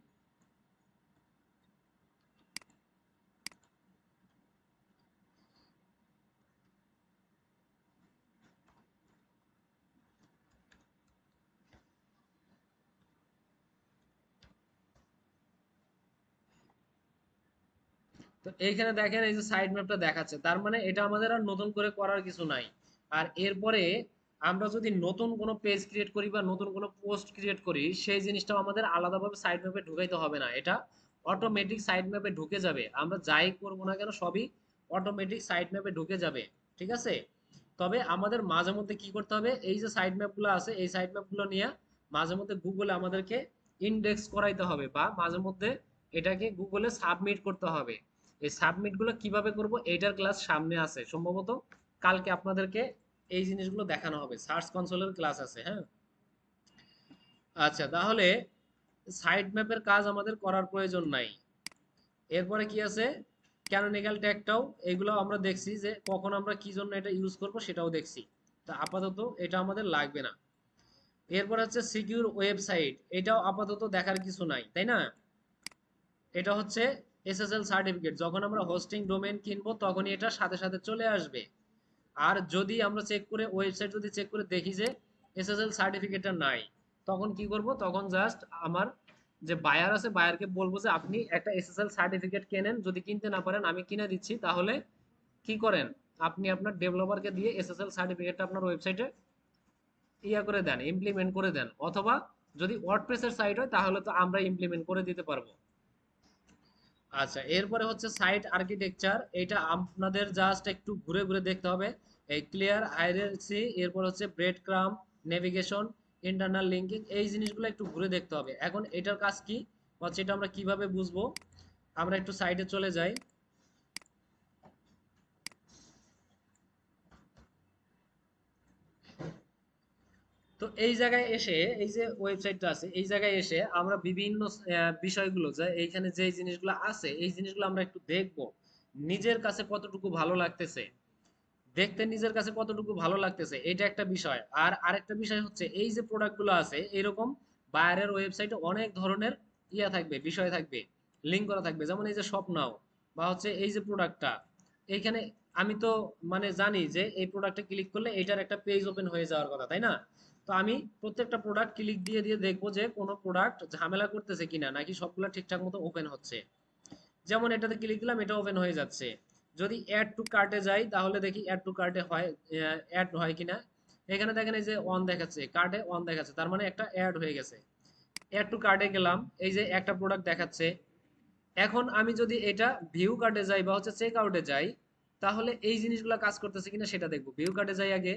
S1: তো এইখানে দেখেন এই যে সাইড ম্যাপটা দেখাচ্ছে, তার মানে এটা আমাদের আর নতুন করে করার কিছু নাই। আর এরপরে আমরা যদি নতুন কোনো পেজ ক্রিয়েট করি বা নতুন কোনো পোস্ট ক্রিয়েট করি, সেই জিনিসটাও আমাদের আলাদাভাবে সাইড ম্যাপে ঢুকাইতে হবে না, এটা অটোমেটিক সাইড ম্যাপে ঢুকে যাবে। আমরা যাই করব না কেন সবই অটোমেটিক সাইড ম্যাপে ঢুকে যাবে, ঠিক আছে। তবে আমাদের মাঝে মধ্যে কি করতে হবে, এই যে সাইড ম্যাপগুলো আছে এই সাইড ম্যাপগুলো নিয়ে মাঝে মধ্যে গুগলে আমাদেরকে ইন্ডেক্স করাইতে হবে, বা মাঝে মধ্যে এটাকে গুগলে সাবমিট করতে হবে। এই সাবমিটগুলো কিভাবে করব এইটার ক্লাস সামনে আছে, সম্ভবত কালকে আপনাদেরকে এই জিনিসগুলো দেখানো হবে, সার্চ কনসোলের ক্লাস আছে, হ্যাঁ। আচ্ছা, তাহলে সাইড ম্যাপের কাজ আমাদের করার প্রয়োজন নাই। এরপরে কি আছে, ক্যানোনিক্যাল ট্যাগটাও, এগুলো আমরা দেখছি যে কখন আমরা কি জন্য এটা ইউজ করব সেটাও দেখছি। তা আপাতত এটা আমাদের লাগবে না। এরপর হচ্ছে সিকিউর ওয়েবসাইট, এটাও আপাতত দেখার কিছু নাই, তাই না। এটা হচ্ছে এসএসএল সার্টিফিকেট, যখন আমরা হোস্টিং ডোমেন কিনবো তখনই এটা সাথে সাথে চলে আসবে। আর যদি আমরা চেক করে ওয়েবসাইট যদি চেক করে দেখি যে এসএসএল সার্টিফিকেটটা নাই, তখন কি করব, তখন জাস্ট আমার যে বায়ার আছে বায়ারকে বলবো যে আপনি একটা এসএসএল সার্টিফিকেট কেনেন, যদি কিনতে না পারেন আমি কিনে দিচ্ছি, তাহলে কি করেন, আপনি আপনার ডেভেলপারকে দিয়ে এসএসএল সার্টিফিকেটটা আপনার ওয়েবসাইটে ইয়া করে দেন, ইমপ্লিমেন্ট করে দেন। অথবা যদি ওয়ার্ডপ্রেসের সাইট হয় তাহলে তো আমরা ইমপ্লিমেন্ট করে দিতে পারবো। আচ্ছা, এরপরে হচ্ছে সাইট আর্কিটেকচার, এটা আপনাদের জাস্ট একটু ঘুরে ঘুরে দেখতে হবে। এই ক্লিয়ার হায়ারার্কি, এরপর হচ্ছে ব্রেড ক্রাম, নেভিগেশন, ইন্টারনাল লিঙ্কিং, এই জিনিসগুলো একটু ঘুরে দেখতে হবে। এখন এটার কাজ কি হচ্ছে, এটা আমরা কিভাবে বুঝবো, আমরা একটু সাইটে চলে যাই। তো এই জায়গায় এসে এই যে ওয়েবসাইটটা আছে এই জায়গায় এসে আমরা বিভিন্ন বিষয়গুলো যে এইখানে যে জিনিসগুলো আছে এই জিনিসগুলো আমরা একটু দেখবো, নিজের কাছে কতটুকু ভালো লাগতেছে, দেখতে নিজের কাছে কতটুকু ভালো লাগতেছে, এটা একটা বিষয়। আর আরেকটা বিষয় হচ্ছে এই যে প্রোডাক্টগুলো আছে এরকম বায়ারের ওয়েবসাইটে অনেক ধরনের ইয়া থাকবে, বিষয় থাকবে, লিঙ্ক করা থাকবে, যেমন এই যে শপ নাও, বা হচ্ছে এই যে প্রোডাক্টটা এইখানে, আমি তো মানে জানি যে এই প্রোডাক্টে ক্লিক করলে এটার একটা পেজ ওপেন হয়ে যাওয়ার কথা, তাই না। তো আমি প্রত্যেকটা প্রোডাক্ট ক্লিক দিয়ে দিয়ে দেখবো যে কোনো প্রোডাক্ট ঝামেলা করতেছে কিনা, নাকি সবগুলো ঠিকঠাক মতো ওপেন হচ্ছে। যেমন এটাতে ক্লিক দিলাম এটা ওপেন হয়ে যাচ্ছে। যদি অ্যাড টু কার্টে যাই তাহলে দেখি অ্যাড টু কার্টে হয়, অ্যাড হয় কিনা। এখানে দেখেন এই যে অন দেখাচ্ছে, কার্টে অন দেখাচ্ছে, তার মানে একটা অ্যাড হয়ে গেছে। অ্যাড টু কার্টে গেলাম, এই যে একটা প্রোডাক্ট দেখাচ্ছে। এখন আমি যদি এটা ভিউ কার্টে যাই বা হচ্ছে চেক আউটে যাই, তাহলে এই জিনিসগুলো কাজ করতেছে কিনা সেটা দেখবো। ভিউ কার্টে যাই আগে,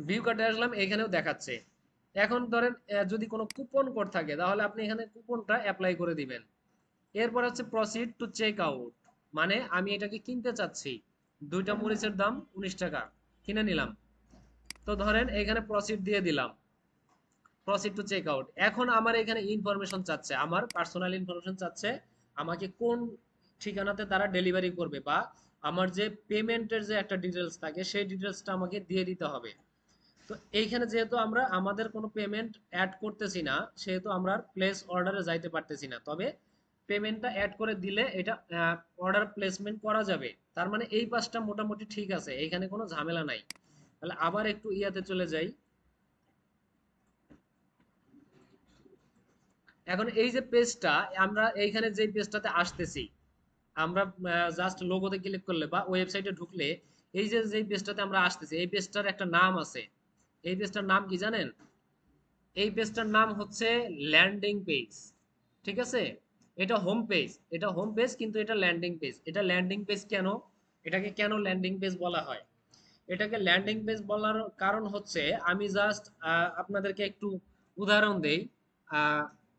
S1: ভিউ কার্টে আসলাম, এখানেও দেখাচ্ছে। এখন ধরেন যদি কোনো কুপন কোড থাকে তাহলে আপনি এখানে কুপনটা অ্যাপ্লাই করে দিবেন। এরপর হচ্ছে প্রসিড টু চেক আউট, মানে আমি এটাকে কিনতে চাচ্ছি, দুইটা মরিচের দাম 19 টাকা, কিনে নিলাম। তো ধরেন এখানে প্রসিড দিয়ে দিলাম, প্রসিড টু চেক আউট। এখন আমার এখানে ইনফরমেশন চাচ্ছে, আমার পার্সোনাল ইনফরমেশন চাচ্ছে, আমাকে কোন ঠিকানাতে তারা ডেলিভারি করবে, বা আমার যে পেমেন্টের যে একটা ডিটেলস থাকে সেই ডিটেলসটা আমাকে দিয়ে দিতে হবে। তো এইখানে যেহেতু আমরা আমাদের কোনো পেমেন্ট অ্যাড করতেছি না, সেহেতু আমরা প্লেস অর্ডারে যাইতে পারতেছি না, তবে পেমেন্টটা অ্যাড করে দিলে এটা অর্ডার প্লেসমেন্ট করা যাবে। তার মানে এই পাঁচটা মোটামুটি ঠিক আছে, এইখানে কোনো ঝামেলা নাই। তাহলে আবার একটু ইয়াতে চলে যাই। এখন এই যে পেজটা, আমরা এইখানে যে পেজটাতে আসতেছি, আমরা জাস্ট লোগোতে ক্লিক করলে বা ওয়েবসাইটে ঢুকলে এই যে যে পেজটাতে আমরা আসতেছি এই পেজটার একটা নাম আছে। এই পেজটার নাম কি জানেন, এই পেজটার নাম হচ্ছে ল্যান্ডিং পেজ, ঠিক আছে। এটা হোম পেজ, এটা হোম পেজ, কিন্তু এটা ল্যান্ডিং পেজ। এটা ল্যান্ডিং পেজ কেন, এটাকে কেন ল্যান্ডিং পেজ বলা হয়, এটাকে ল্যান্ডিং পেজ বলার কারণ হচ্ছে, আমি জাস্ট আপনাদেরকে একটু উদাহরণ দেই,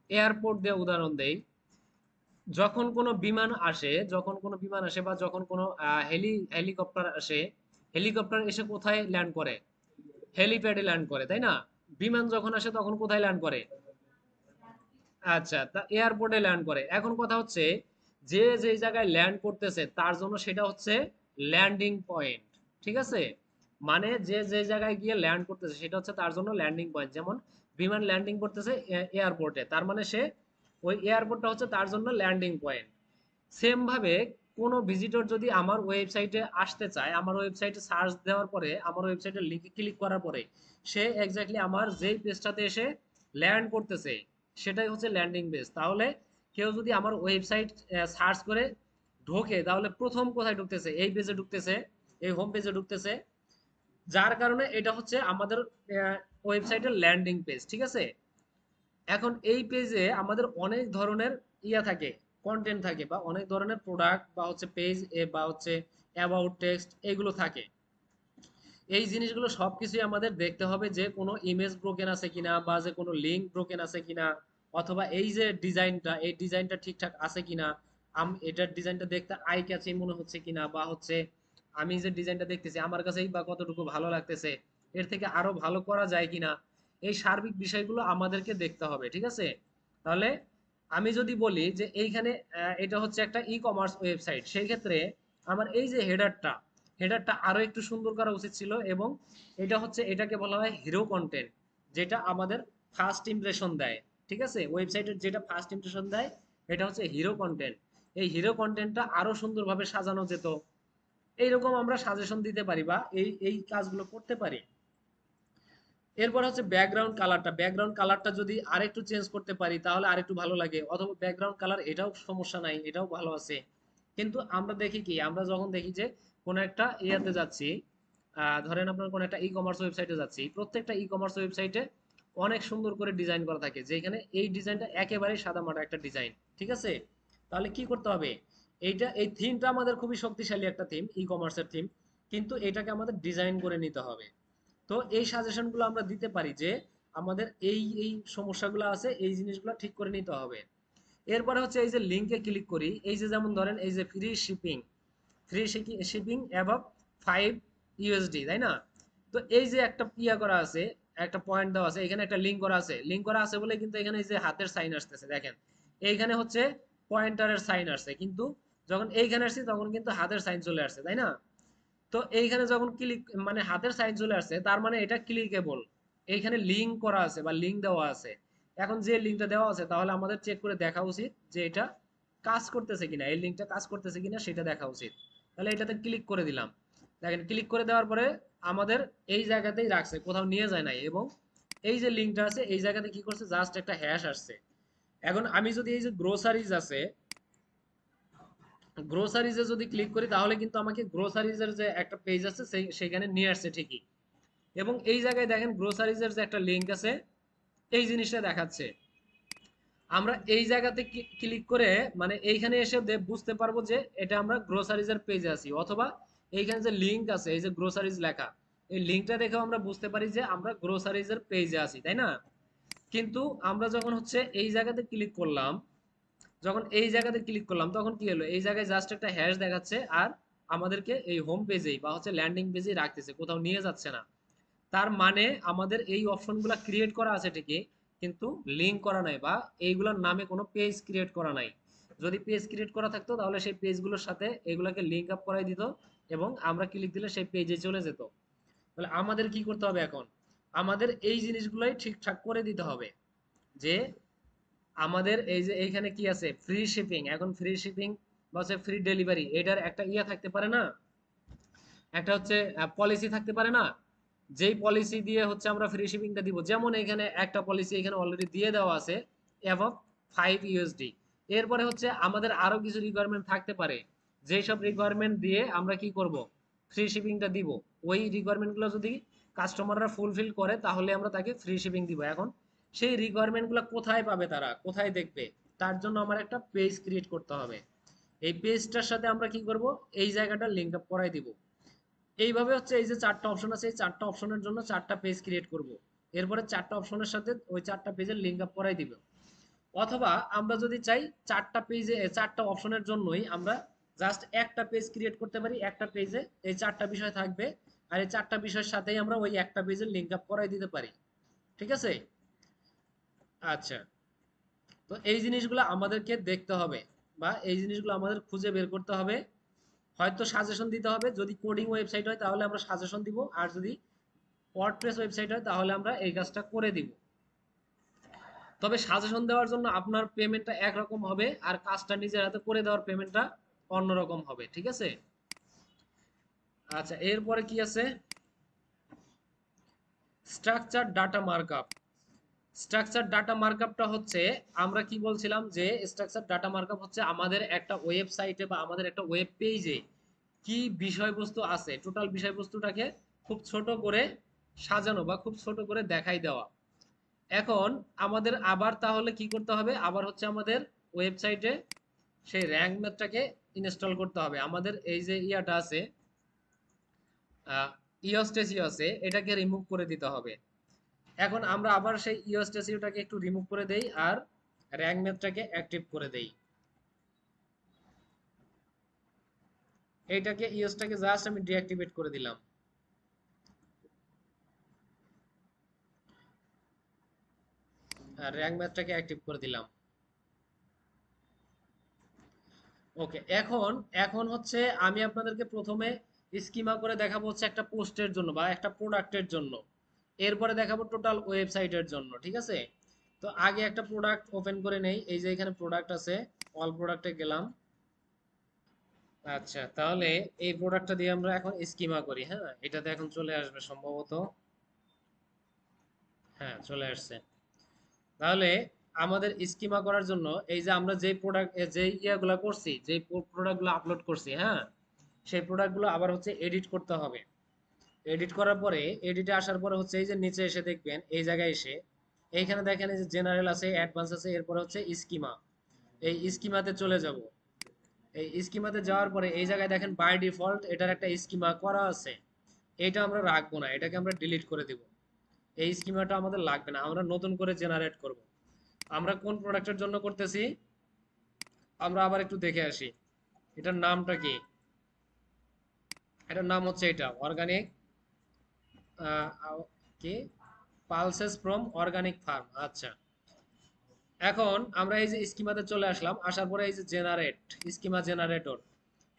S1: এয়ারপোর্ট দিয়ে উদাহরণ দেই। যখন কোনো বিমান আসে, যখন কোনো বিমান আসে বা যখন কোনো হেলিকপ্টার আসে, হেলিকপ্টার এসে কোথায় ল্যান্ড করে, হেলিপ্যাডে ল্যান্ড করে, তাই না। বিমান যখন আসে তখন কোথায় ল্যান্ড করে, আচ্ছা, তা এয়ারপোর্টে ল্যান্ড করে। এখন কথা হচ্ছে যে যে জায়গায় ল্যান্ড করতেছে তার জন্য সেটা হচ্ছে ল্যান্ডিং পয়েন্ট, ঠিক আছে। মানে যে যে জায়গায় গিয়ে ল্যান্ড করতেছে সেটা হচ্ছে তার জন্য ল্যান্ডিং পয়েন্ট। যেমন বিমান ল্যান্ডিং করতেছে এয়ারপোর্টে, তার মানে সে ওই এয়ারপোর্টটা হচ্ছে তার জন্য ল্যান্ডিং পয়েন্ট। সেম ভাবে কোনো ভিজিটর যদি আমার ওয়েবসাইটে আসতে চায়, আমার ওয়েবসাইটে সার্চ দেওয়ার পরে আমার ওয়েবসাইটের লিঙ্কে ক্লিক করার পরে সে এক্স্যাক্টলি আমার যেই পেজটাতে এসে ল্যান্ড করতেছে সেটাই হচ্ছে ল্যান্ডিং পেজ। তাহলে কেউ যদি আমার ওয়েবসাইট সার্চ করে ঢোকে তাহলে প্রথম কোথায় ঢুকতেছে, এই পেজে ঢুকতেছে, এই হোম পেজে ঢুকতেছে। যার কারণে এটা হচ্ছে আমাদের ওয়েবসাইটের ল্যান্ডিং পেজ, ঠিক আছে। এখন এই পেজে আমাদের অনেক ধরনের ইয়া থাকে, কন্টেন্ট থাকে, বা অনেক ধরনের প্রোডাক্ট বা হচ্ছে পেজ বা হচ্ছে অ্যাবাউট টেক্সট এগুলো থাকে। এই জিনিসগুলো সবকিছুই আমাদের দেখতে হবে যে কোনো ইমেজ ব্রোকেন আছে কিনা, বা যে কোনো লিঙ্ক ব্রোকেন আছে কিনা, অথবা এই যে ডিজাইনটা, এই ডিজাইনটা ঠিকঠাক আছে কিনা, এটার ডিজাইনটা দেখতে আই ক্যাচিং মনে হচ্ছে কিনা, বা হচ্ছে আমি যে ডিজাইনটা দেখতেছি আমার কাছেই বা কতটুকু ভালো লাগতেছে, এর থেকে আরো ভালো করা যায় কিনা, এই সার্বিক বিষয়গুলো আমাদেরকে দেখতে হবে, ঠিক আছে। তাহলে আমি যদি বলি যে এইখানে এটা হচ্ছে একটা ই কমার্স ওয়েবসাইট, সেই ক্ষেত্রে আমার এই যে হেডারটা, হেডারটা আরো একটু সুন্দর করা উচিত ছিল, এবং এটা হচ্ছে, এটাকে বলা হয় হিরো কন্টেন্ট, যেটা আমাদের ফার্স্ট ইমপ্রেশন দেয়, ঠিক আছে। ওয়েবসাইটের যেটা ফার্স্ট ইমপ্রেশন দেয় এটা হচ্ছে হিরো কন্টেন্ট। এই হিরো কন্টেন্টটা আরো সুন্দরভাবে সাজানো যেত, এইরকম আমরা সাজেশন দিতে পারি, বা এই এই কাজগুলো করতে পারি। এরপর হচ্ছে ব্যাকগ্রাউন্ড কালারটা, ব্যাকগ্রাউন্ড কালারটা যদি আরেকটু চেঞ্জ করতে পারি তাহলে আরেকটু ভালো লাগে, অথবা ব্যাকগ্রাউন্ড কালার এটাও সমস্যা নাই, এটাও ভালো আছে। কিন্তু আমরা দেখি কি, আমরা যখন দেখি যে কোনো একটা ইয়াতে যাচ্ছি, ধরেন আপনার কোনো একটা ই কমার্স ওয়েবসাইটে যাচ্ছি, প্রত্যেকটা ই কমার্স ওয়েবসাইটে অনেক সুন্দর করে ডিজাইন করা থাকে, যেখানে এই ডিজাইনটা একেবারে সাদামাটা একটা ডিজাইন, ঠিক আছে। তাহলে কি করতে হবে, এইটা এই থিমটা আমাদের খুবই শক্তিশালী একটা থিম, ই কমার্সের থিম, কিন্তু এটাকে আমাদের ডিজাইন করে নিতে হবে। তো এই সাজেশনগুলো আমরা দিতে পারি যে আমাদের এই এই সমস্যাগুলো আছে, এই জিনিসগুলো ঠিক করে নিতে হবে। এরপরে হচ্ছে এই যে লিঙ্কে ক্লিক করি, এই যে যেমন ধরেন এই যে free shipping, free shipping above 5 USD, তাই না। তো এই যে একটা ইয়া করা আছে, একটা পয়েন্ট দেওয়া আছে, এখানে একটা লিঙ্ক করা আছে, লিঙ্ক করা আছে বলে কিন্তু এখানে এই যে হাতের সাইন আসতেছে, দেখেন এইখানে হচ্ছে পয়েন্টারের সাইন আসছে, কিন্তু যখন এইখানে আসছি তখন কিন্তু হাতের সাইন চলে আসছে, তাই না। তো এইখানে যখন ক্লিক, মানে হাতের সাইন চলে আসছে, তার মানে এটা ক্লিকেবল, এইখানে লিঙ্ক করা আছে বা লিঙ্ক দেওয়া আছে। এখন যে লিঙ্কটা দেওয়া আছে তাহলে আমাদের চেক করে দেখা উচিত যে এটা কাজ করতেছে কিনা, এই লিঙ্কটা কাজ করতেছে কিনা সেটা দেখা উচিত। তাহলে এটাতে ক্লিক করে দিলাম, দেখেন ক্লিক করে দেওয়ার পরে আমাদের এই জায়গাতেই রাখছে, কোথাও নিয়ে যায় নাই, এবং এই যে লিঙ্কটা আছে এই জায়গাতে কি করছে, জাস্ট একটা হ্যাশ আসছে। এখন আমি যদি এই যে গ্রোসারিজ আছে, গ্রোসারিজে যদি ক্লিক করি তাহলে কিন্তু আমাকে গ্রোসারিজের যে একটা পেজ আছে সেখানে নিয়ে আসছে ঠিকই, এবং এই জায়গায় দেখেন গ্রোসারিজের যে একটা লিঙ্ক আছে এই জিনিসটা দেখাচ্ছে। আমরা এই জায়গাতে ক্লিক করে মানে এইখানে এসে বুঝতে পারবো যে এটা আমরা গ্রোসারিজের পেজে আছি, অথবা এইখানে যে লিঙ্ক আছে এই যে গ্রোসারিজ লেখা, এই লিঙ্কটা দেখেও আমরা বুঝতে পারি যে আমরা গ্রোসারিজের পেজে আছি, তাই না। কিন্তু আমরা যখন হচ্ছে এই জায়গাতে ক্লিক করলাম, যখন এই জায়গাতে ক্লিক করলাম তখন কি হলো, এই জায়গায় জাস্ট একটা হ্যাশ দেখাচ্ছে, আর আমাদেরকে এই হোম পেজেই বা হচ্ছে ল্যান্ডিং পেজেই রাখতেছে, কোথাও নিয়ে যাচ্ছে না। তার মানে আমাদের এই অপশনগুলো ক্রিয়েট করা আছে ঠিকই, কিন্তু লিঙ্ক করা নাই, বা এইগুলোর নামে কোনো পেজ ক্রিয়েট করা নাই। যদি পেজ ক্রিয়েট করা থাকতো তাহলে সেই পেজগুলোর সাথে এগুলোকে লিঙ্ক আপ করাই দিত, এবং আমরা ক্লিক দিলে সেই পেজে চলে যেত। তাহলে আমাদের কি করতে হবে এখন, আমাদের এই জিনিসগুলোই ঠিকঠাক করে দিতে হবে, যে আমাদের এই যে এইখানে কি আছে ফ্রি শিপিং, এখন ফ্রি শিপিং বা হচ্ছে ফ্রি ডেলিভারি, এটার একটা ইয়া থাকতে পারে না, একটা হচ্ছে পলিসি থাকতে পারে না, যেই পলিসি দিয়ে হচ্ছে আমরা ফ্রি শিপিংটা দিব। যেমন এখানে একটা পলিসি এখানে অলরেডি দিয়ে দেওয়া আছে, অ্যাবভ 5 USD। এরপরে হচ্ছে আমাদের আরো কিছু রিকোয়ারমেন্ট থাকতে পারে, যেই সব রিকোয়ারমেন্ট দিয়ে আমরা কি করব, ফ্রি শিপিংটা দিব। ওই রিকোয়ারমেন্টগুলো যদি কাস্টমাররা ফুলফিল করে তাহলে আমরা তাকে ফ্রি শিপিং দিব। এখন সেই রিকোয়ারমেন্টগুলো কোথায় পাবে, তারা কোথায় দেখবে, তার জন্য আমার একটা পেজ ক্রিয়েট করতে হবে। এই পেজটার সাথে আমরা কি করব, এই জায়গাটা লিঙ্ক আপ করাই দিব। এইভাবে হচ্ছে এই যে চারটা অপশন আছে, এই চারটা অপশনের জন্য চারটা পেজ ক্রিয়েট করব। এরপরে চারটা অপশনের সাথে ওই চারটা পেজের লিঙ্ক আপ করাই দিব। অথবা আমরা যদি চাই চারটা পেজে, চারটা অপশনের জন্যই আমরা জাস্ট একটা পেজ ক্রিয়েট করতে পারি, একটা পেজে এই চারটা বিষয় থাকবে, আর এই চারটা বিষয়ের সাথেই আমরা ওই একটা পেজের লিঙ্ক আপ করাই দিতে পারি, ঠিক আছে। আচ্ছা, তো এই জিনিসগুলো আমাদেরকে দেখতে হবে, বা এই জিনিসগুলো আমাদের খুঁজে বের করতে হবে। হয়তো সাজেশন দিতে হবে, যদি কোডিং ওয়েবসাইট হয় তাহলে আমরা সাজেশন দিব, আর যদি ওয়ার্ডপ্রেস ওয়েবসাইট হয় তাহলে আমরা এই কাজটা করে দিব। তবে সাজেশন দেওয়ার জন্য আপনার পেমেন্টটা একরকম হবে, আর কাজটা নিজের হাতে করে দেওয়ার পেমেন্টটা অন্যরকম হবে, ঠিক আছে। আচ্ছা, এরপরে কি আছে, structure data markup. Structure data মার্কআপটা হচ্ছে, আমরা কি বলছিলাম যে স্ট্রাকচার ডাটা মার্কআপ হচ্ছে আমাদের একটা ওয়েবসাইটে বা আমাদের একটা ওয়েব পেজে কি বিষয়বস্তু আছে, টোটাল বিষয়বস্তুটাকে খুব ছোট করে সাজানো বা খুব ছোট করে দেখাই দেওয়া। এখন আমাদের আবার তাহলে কি করতে হবে, আবার হচ্ছে আমাদের ওয়েবসাইটে সেই র্যাঙ্ক ম্যাথটাকে ইনস্টল করতে হবে। আমাদের এই যে ইয়াটা আছে, ইওস্টেসিও আছে, এটাকে রিমুভ করে দিতে হবে। এখন আমরা আবার সেই ইওস্টেসিওটাকে একটু রিমুভ করে দেই আর র্যাঙ্ক ম্যাথটাকে অ্যাক্টিভ করে দেই। এইটাকে ইওসটাকে জাস্ট আমি ডিঅ্যাক্টিভেট করে দিলাম। আর র্যাঙ্ক ম্যাথটাকে অ্যাক্টিভ করে দিলাম। ওকে, এখন এখন হচ্ছে আমি আপনাদেরকে প্রথমে স্কিমা করে দেখাবো হচ্ছে একটা পোস্টের জন্য বা একটা প্রোডাক্টের জন্য, এরপরে দেখাবো টোটাল ওয়েবসাইটের জন্য, ঠিক আছে? তো আগে একটা প্রোডাক্ট ওপেন করে নেই। এই যে এখানে প্রোডাক্ট আছে, অল প্রোডাক্টে গেলাম। আচ্ছা, তাহলে এই প্রোডাক্টটা দিয়ে আমরা এখন স্কিমা করি। হ্যাঁ, এটাতে এখন চলে আসবে সম্ভবত। হ্যাঁ, চলে আসছে। তাহলে আমাদের স্কিমা করার জন্য এই যে আমরা যে প্রোডাক্ট যে ইয়াগুলো করছি, যে প্রোডাক্টগুলো আপলোড করছি, হ্যাঁ, সেই প্রোডাক্টগুলো আবার হচ্ছে এডিট করতে হবে। এডিট করার পরে, এডিটে আসার পরে হচ্ছে এই যে নিচে এসে দেখবেন, এই জায়গায় এসে এইখানে দেখেন এই যে জেনারেল আছে, অ্যাডভান্স আছে, এরপরে হচ্ছে স্কিমা। এই স্কিমাতে চলে যাব। এই স্কিমাতে যাওয়ার পরে এই জায়গায় দেখেন বাই ডিফল্ট এটার একটা স্কিমা করা আছে। এটা আমরা রাখবো না, এটাকে আমরা ডিলিট করে দিব। এই স্কিমাটা আমাদের লাগবে না, আমরা নতুন করে জেনারেট করব। আমরা কোন প্রোডাক্টের জন্য করতেছি আমরা আবার একটু দেখে আসি। এটার নামটা কি? এটার নাম হচ্ছে এটা অর্গানিক, কি, পালসেস ফ্রম অর্গানিক ফার্ম। আচ্ছা, এখন আমরা এই যে স্কিমাতে চলে আসলাম, আসার পরে এই যে জেনারেট স্কিমা জেনারেটর,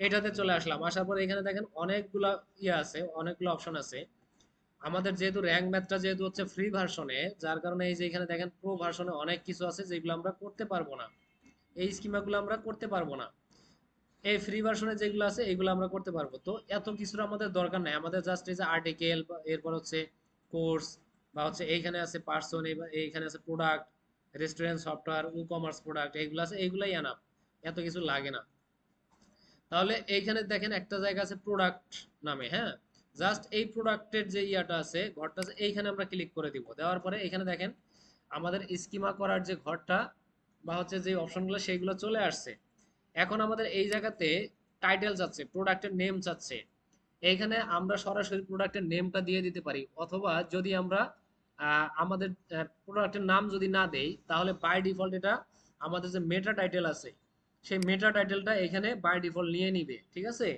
S1: এটাতে চলে আসলাম। আসার পরে এখানে দেখেন অনেকগুলো ইয়ে আছে, অনেকগুলো অপশন আছে। আমাদের যেহেতু র্যাঙ্ক ম্যাথটা যেহেতু হচ্ছে ফ্রি ভার্সনে, যার কারণে এই যে এখানে দেখেন প্রো ভার্সনে অনেক কিছু আছে যেগুলো আমরা করতে পারবো না। এই স্কিমাগুলো আমরা করতে পারবো না। এই ফ্রি ভার্সনে যেগুলো আছে এগুলো আমরা করতে পারবো। তো এত কিছুর আমাদের দরকার নাই, আমাদের জাস্ট এই যে আর্টিকেল, এরপর হচ্ছে কোর্স, বা হচ্ছে এইখানে আছে পার্সন, এইখানে আছে product, restaurant software, e commerce product, এইগুলো আছে, এইগুলাই আনাপ, এত কিছু লাগে না। তাহলে এইখানে দেখেন একটা জায়গা আছে প্রোডাক্ট নামে, হ্যাঁ, জাস্ট এই প্রোডাক্টের যে ইয়াটা আছে, ঘরটা আছে, এইখানে আমরা ক্লিক করে দিব। দেওয়ার পরে এখানে দেখেন আমাদের স্কিমা করার যে ঘরটা বা হচ্ছে যে অপশনগুলো সেইগুলো চলে আসছে। এখন আমাদের এই জায়গাতে টাইটেল চাচ্ছে, প্রোডাক্টের নেম চাচ্ছে। এইখানে আমরা সরাসরি প্রোডাক্টের নেমটা দিয়ে দিতে পারি, অথবা যদি আমরা আমাদের প্রোডাক্টের নাম যদি না দেই তাহলে বাই ডিফল্ট এটা আমাদের যে মেটা টাইটেল আছে সেই মেটা টাইটেলটা এখানে বাই ডিফল্ট নিয়ে নিবে, ঠিক আছে?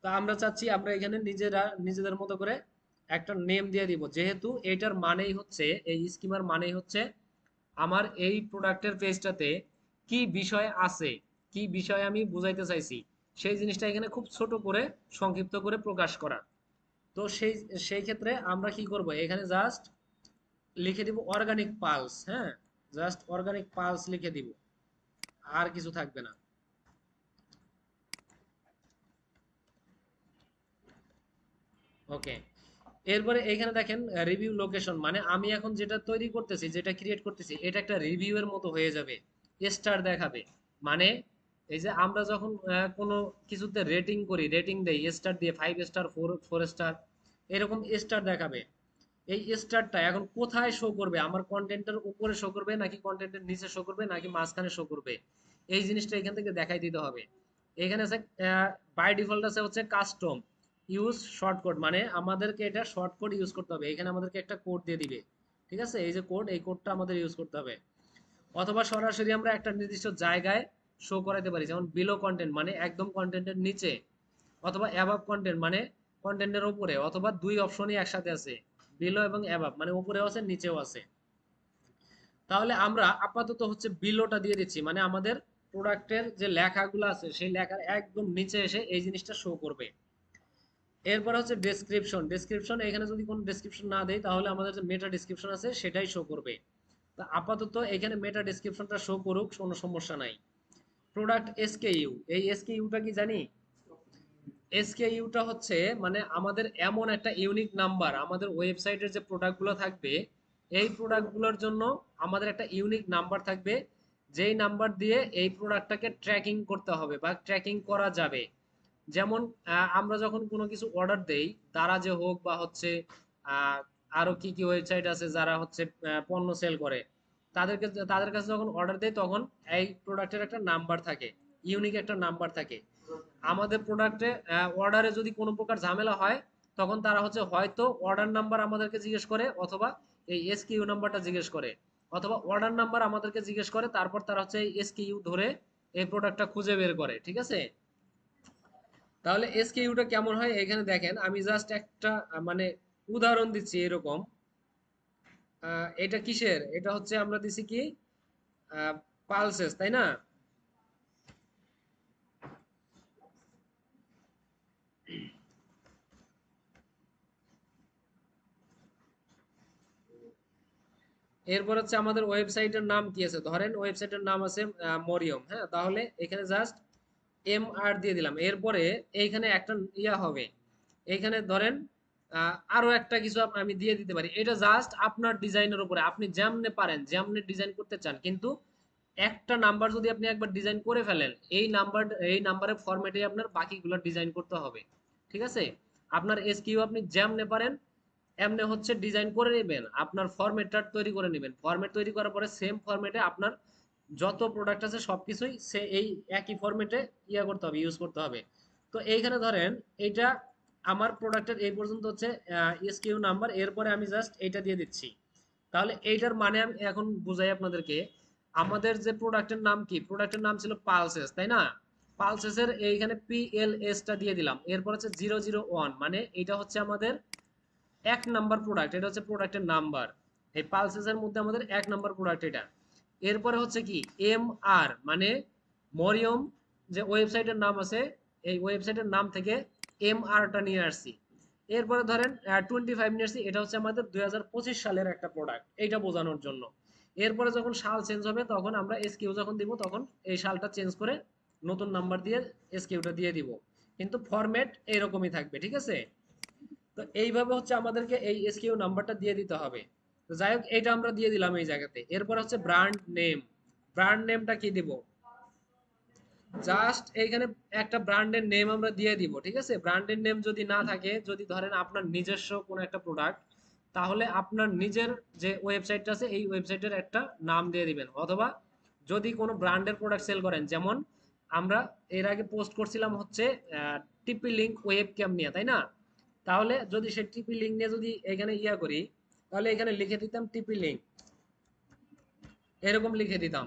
S1: তো আমরা চাচ্ছি আমরা এখানে নিজেরা নিজেদের মতো করে একটা নেম দিয়ে দিব, যেহেতু এটার মানেই হচ্ছে, এই স্কিমার মানেই হচ্ছে আমার এই প্রোডাক্টের পেজটাতে কি বিষয় আছে, কি বিষয় আমি বুঝাইতে চাইছি, সেই জিনিসটা এখানে খুব ছোট করে সংক্ষিপ্ত করে প্রকাশ করা। তো সেই সেই ক্ষেত্রে আমরা কি করব, এখানে জাস্ট লিখে দিব অর্গানিক পালস। হ্যাঁ, জাস্ট অর্গানিক পালস লিখে দিব, আর কিছু থাকবে না। ওকে, এরপরে এখানে দেখেন রিভিউ লোকেশন, মানে আমি এখন যেটা তৈরি করতেছি, যেটা ক্রিয়েট করতেছি, এটা একটা রিভিউ এর মতো হয়ে যাবে, স্টার দেখাবে। মানে এই যে আমরা যখন কোনো কিছুতে রেটিং করি, রেটিং দেই স্টার দিয়ে, 5 স্টার, 4 স্টার, এরকম স্টার দেখাবে। এই স্টারটা এখন কোথায় শো করবে, আমার কন্টেন্টের উপরে শো করবে নাকি কন্টেন্টের নিচে শো করবে নাকি মাঝখানে শো করবে, এই জিনিসটা এখান থেকে দেখাই দিতে হবে। এখানে আছে বাই ডিফল্ট আছে হচ্ছে কাস্টম ইউজ শর্টকট, মানে আমাদেরকে এটা শর্টকট ইউজ করতে হবে। এখানে আমাদেরকে একটা কোড দিয়ে দিবে, ঠিক আছে? এই যে কোড, এই কোডটা আমাদের ইউজ করতে হবে। অথবা সরাসরি আমরা একটা নির্দিষ্ট জায়গায় শো করাতে পারি, যেমন বিলো কন্টেন্ট মানে একদম কন্টেন্টের নিচে, অথবা অ্যাবাভ কন্টেন্ট মানে কন্টেন্টের উপরে, অথবা দুই অপশনই একসাথে আছে, বিলো এবং অ্যাবাভ মানে উপরেও আছে নিচেও আছে। তাহলে আমরা আপাতত হচ্ছে বিলোটা দিয়ে দিচ্ছি, মানে আমাদের প্রোডাক্টের যে লেখাগুলো আছে সেই লেখার একদম নিচে এসে এই জিনিসটা শো করবে। এরপর হচ্ছে ডেসক্রিপশন, ডেসক্রিপশন এখানে যদি কোনো ডেসক্রিপশন না দেই তাহলে আমাদের যে মেটা ডেসক্রিপশন আছে সেটাই শো করবে। তা আপাতত এখানে মেটা ডেসক্রিপশনটা শো করুক, কোনো সমস্যা নাই। প্রোডাক্ট এসকেইউ, এই এসকেইউটা কি জানি? এসকেইউটা হচ্ছে মানে আমাদের এমন একটা ইউনিক নাম্বার, আমাদের ওয়েবসাইটের যে প্রোডাক্টগুলো থাকবে এই প্রোডাক্টগুলোর জন্য আমাদের একটা ইউনিক নাম্বার থাকবে, যেই নাম্বার দিয়ে এই প্রোডাক্টটাকে ট্র্যাকিং করতে হবে বা ট্র্যাকিং করা যাবে। যেমন আমরা যখন কোনো কিছু অর্ডার দেই, দারাজে হোক বা হচ্ছে আহ, আরো কি কি ওয়েবসাইট আছে যারা হচ্ছে পণ্য সেল করে, তাদের কাছে যখন অর্ডার দেয় তখন এই প্রোডাক্টের একটা নাম্বার থাকে, ইউনিক একটা নাম্বার থাকে। আমাদের প্রোডাক্টে অর্ডারে যদি কোনো প্রকার ঝামেলা হয়, তখন তারা হচ্ছে হয়তো অর্ডার নাম্বার আমাদেরকে জিজ্ঞেস করে, অথবা এই এসকিউ নাম্বারটা জিজ্ঞেস করে, অথবা অর্ডার নাম্বার আমাদেরকে জিজ্ঞেস করে, তারপর তারা হচ্ছে এই এসকিউ ধরে এই প্রোডাক্টটা খুঁজে বের করে, ঠিক আছে? তাহলে এসকিউটা কেমন হয় এখানে দেখেন, আমি জাস্ট একটা মানে উদাহরণ দিচ্ছি এরকম। এটা কিসের, এটা হচ্ছে আমরা দিছি কি পালসেস, তাই না? এরপর হচ্ছে আমাদের ওয়েবসাইটের নাম কি আছে, ধরেন ওয়েবসাইটের নাম আছে মরিয়ম, হ্যাঁ, তাহলে এখানে জাস্ট আর দিয়ে দিলাম। এরপরে এইখানে একটা ইয়া হবে, এইখানে ধরেন আরো একটা কিছু আমি দিয়ে দিতে পারি। এটা জাস্ট আপনার ডিজাইনের উপরে, আপনি যেমনে পারেন যেমনে ডিজাইন করতে চান, কিন্তু একটা নাম্বার যদি আপনি একবার ডিজাইন করে ফেলেন, এই নাম্বারের ফরম্যাটে আপনার বাকিগুলো ডিজাইন করতে হবে, ঠিক আছে? আপনার এসকিউ আপনি যেমনে পারেন এমনি হচ্ছে ডিজাইন করে নেবেন, আপনার ফরম্যাটটা তৈরি করে নেবেন। ফরম্যাট তৈরি করার পরে সেম ফরম্যাটে আপনার যত প্রোডাক্ট আছে সবকিছুই সে এই একই ফরম্যাটে ইয়া করতে হবে, ইউজ করতে হবে। তো এইখানে ধরেন এইটা আমার প্রোডাক্টের এই পর্যন্ত হচ্ছে এসকিউ নাম্বার, এরপরে আমি জাস্ট এইটা দিয়ে দিচ্ছি। তাহলে এইটার মানে আমি এখন বুঝাই আপনাদেরকে। আমাদের যে প্রোডাক্টের নাম কি, প্রোডাক্টের নাম ছিল পালসেস, তাই না? পালসেসের এইখানে PLS টা দিয়ে দিলাম, এরপর হচ্ছে 001, মানে এটা হচ্ছে আমাদের 1 নাম্বার প্রোডাক্ট, এটা হচ্ছে প্রোডাক্টের নাম্বার। এই পালসেসের মধ্যে আমাদের 1 নাম্বার প্রোডাক্ট এটা। এরপরে হচ্ছে কি মানে মরিয়ম যে ওয়েবসাইটের নাম আছে, এই ওয়েবসাইটের নাম থেকে টা নিয়ে আসছি। এরপরে ধরেন 25 নিয়ে আসছি, এটা হচ্ছে আমাদের 2025 সালের একটা প্রোডাক্ট, এইটা বোঝানোর জন্য। এরপরে যখন সাল চেঞ্জ হবে তখন আমরা এসকিউ যখন দিব তখন এই সালটা চেঞ্জ করে নতুন নাম্বার দিয়ে এসকিউটা দিয়ে দিব, কিন্তু ফরম্যাট এরকমই থাকবে, ঠিক আছে? তো এইভাবে হচ্ছে আমাদেরকে এই এসকিউ নাম্বারটা দিয়ে দিতে হবে। তো যাই হোক, এটা আমরা দিয়ে দিলাম এই জায়গাতে। এরপর হচ্ছে ব্র্যান্ড নেম। ব্র্যান্ড নেমটা কি দিব, জাস্ট এইখানে একটা ব্র্যান্ডের নেম আমরা দিয়ে দিব, ঠিক আছে? ব্র্যান্ডের নেম যদি না থাকে, যদি ধরেন আপনার নিজস্ব কোনো একটা প্রোডাক্ট, তাহলে আপনার নিজের যে ওয়েবসাইটটা আছে এই ওয়েবসাইটের একটা নাম দিয়ে দিবেন। অথবা যদি কোনো ব্র্যান্ডের প্রোডাক্ট সেল করেন, যেমন আমরা এর আগে পোস্ট করছিলাম হচ্ছে টিপি লিঙ্ক ওয়েব ক্যাম নিয়ে, তাই না? তাহলে যদি সে টিপি লিঙ্ক নিয়ে যদি এখানে ইয়া করি, তাহলে এখানে লিখে দিতাম টিপি লিঙ্ক, এরকম লিখে দিতাম।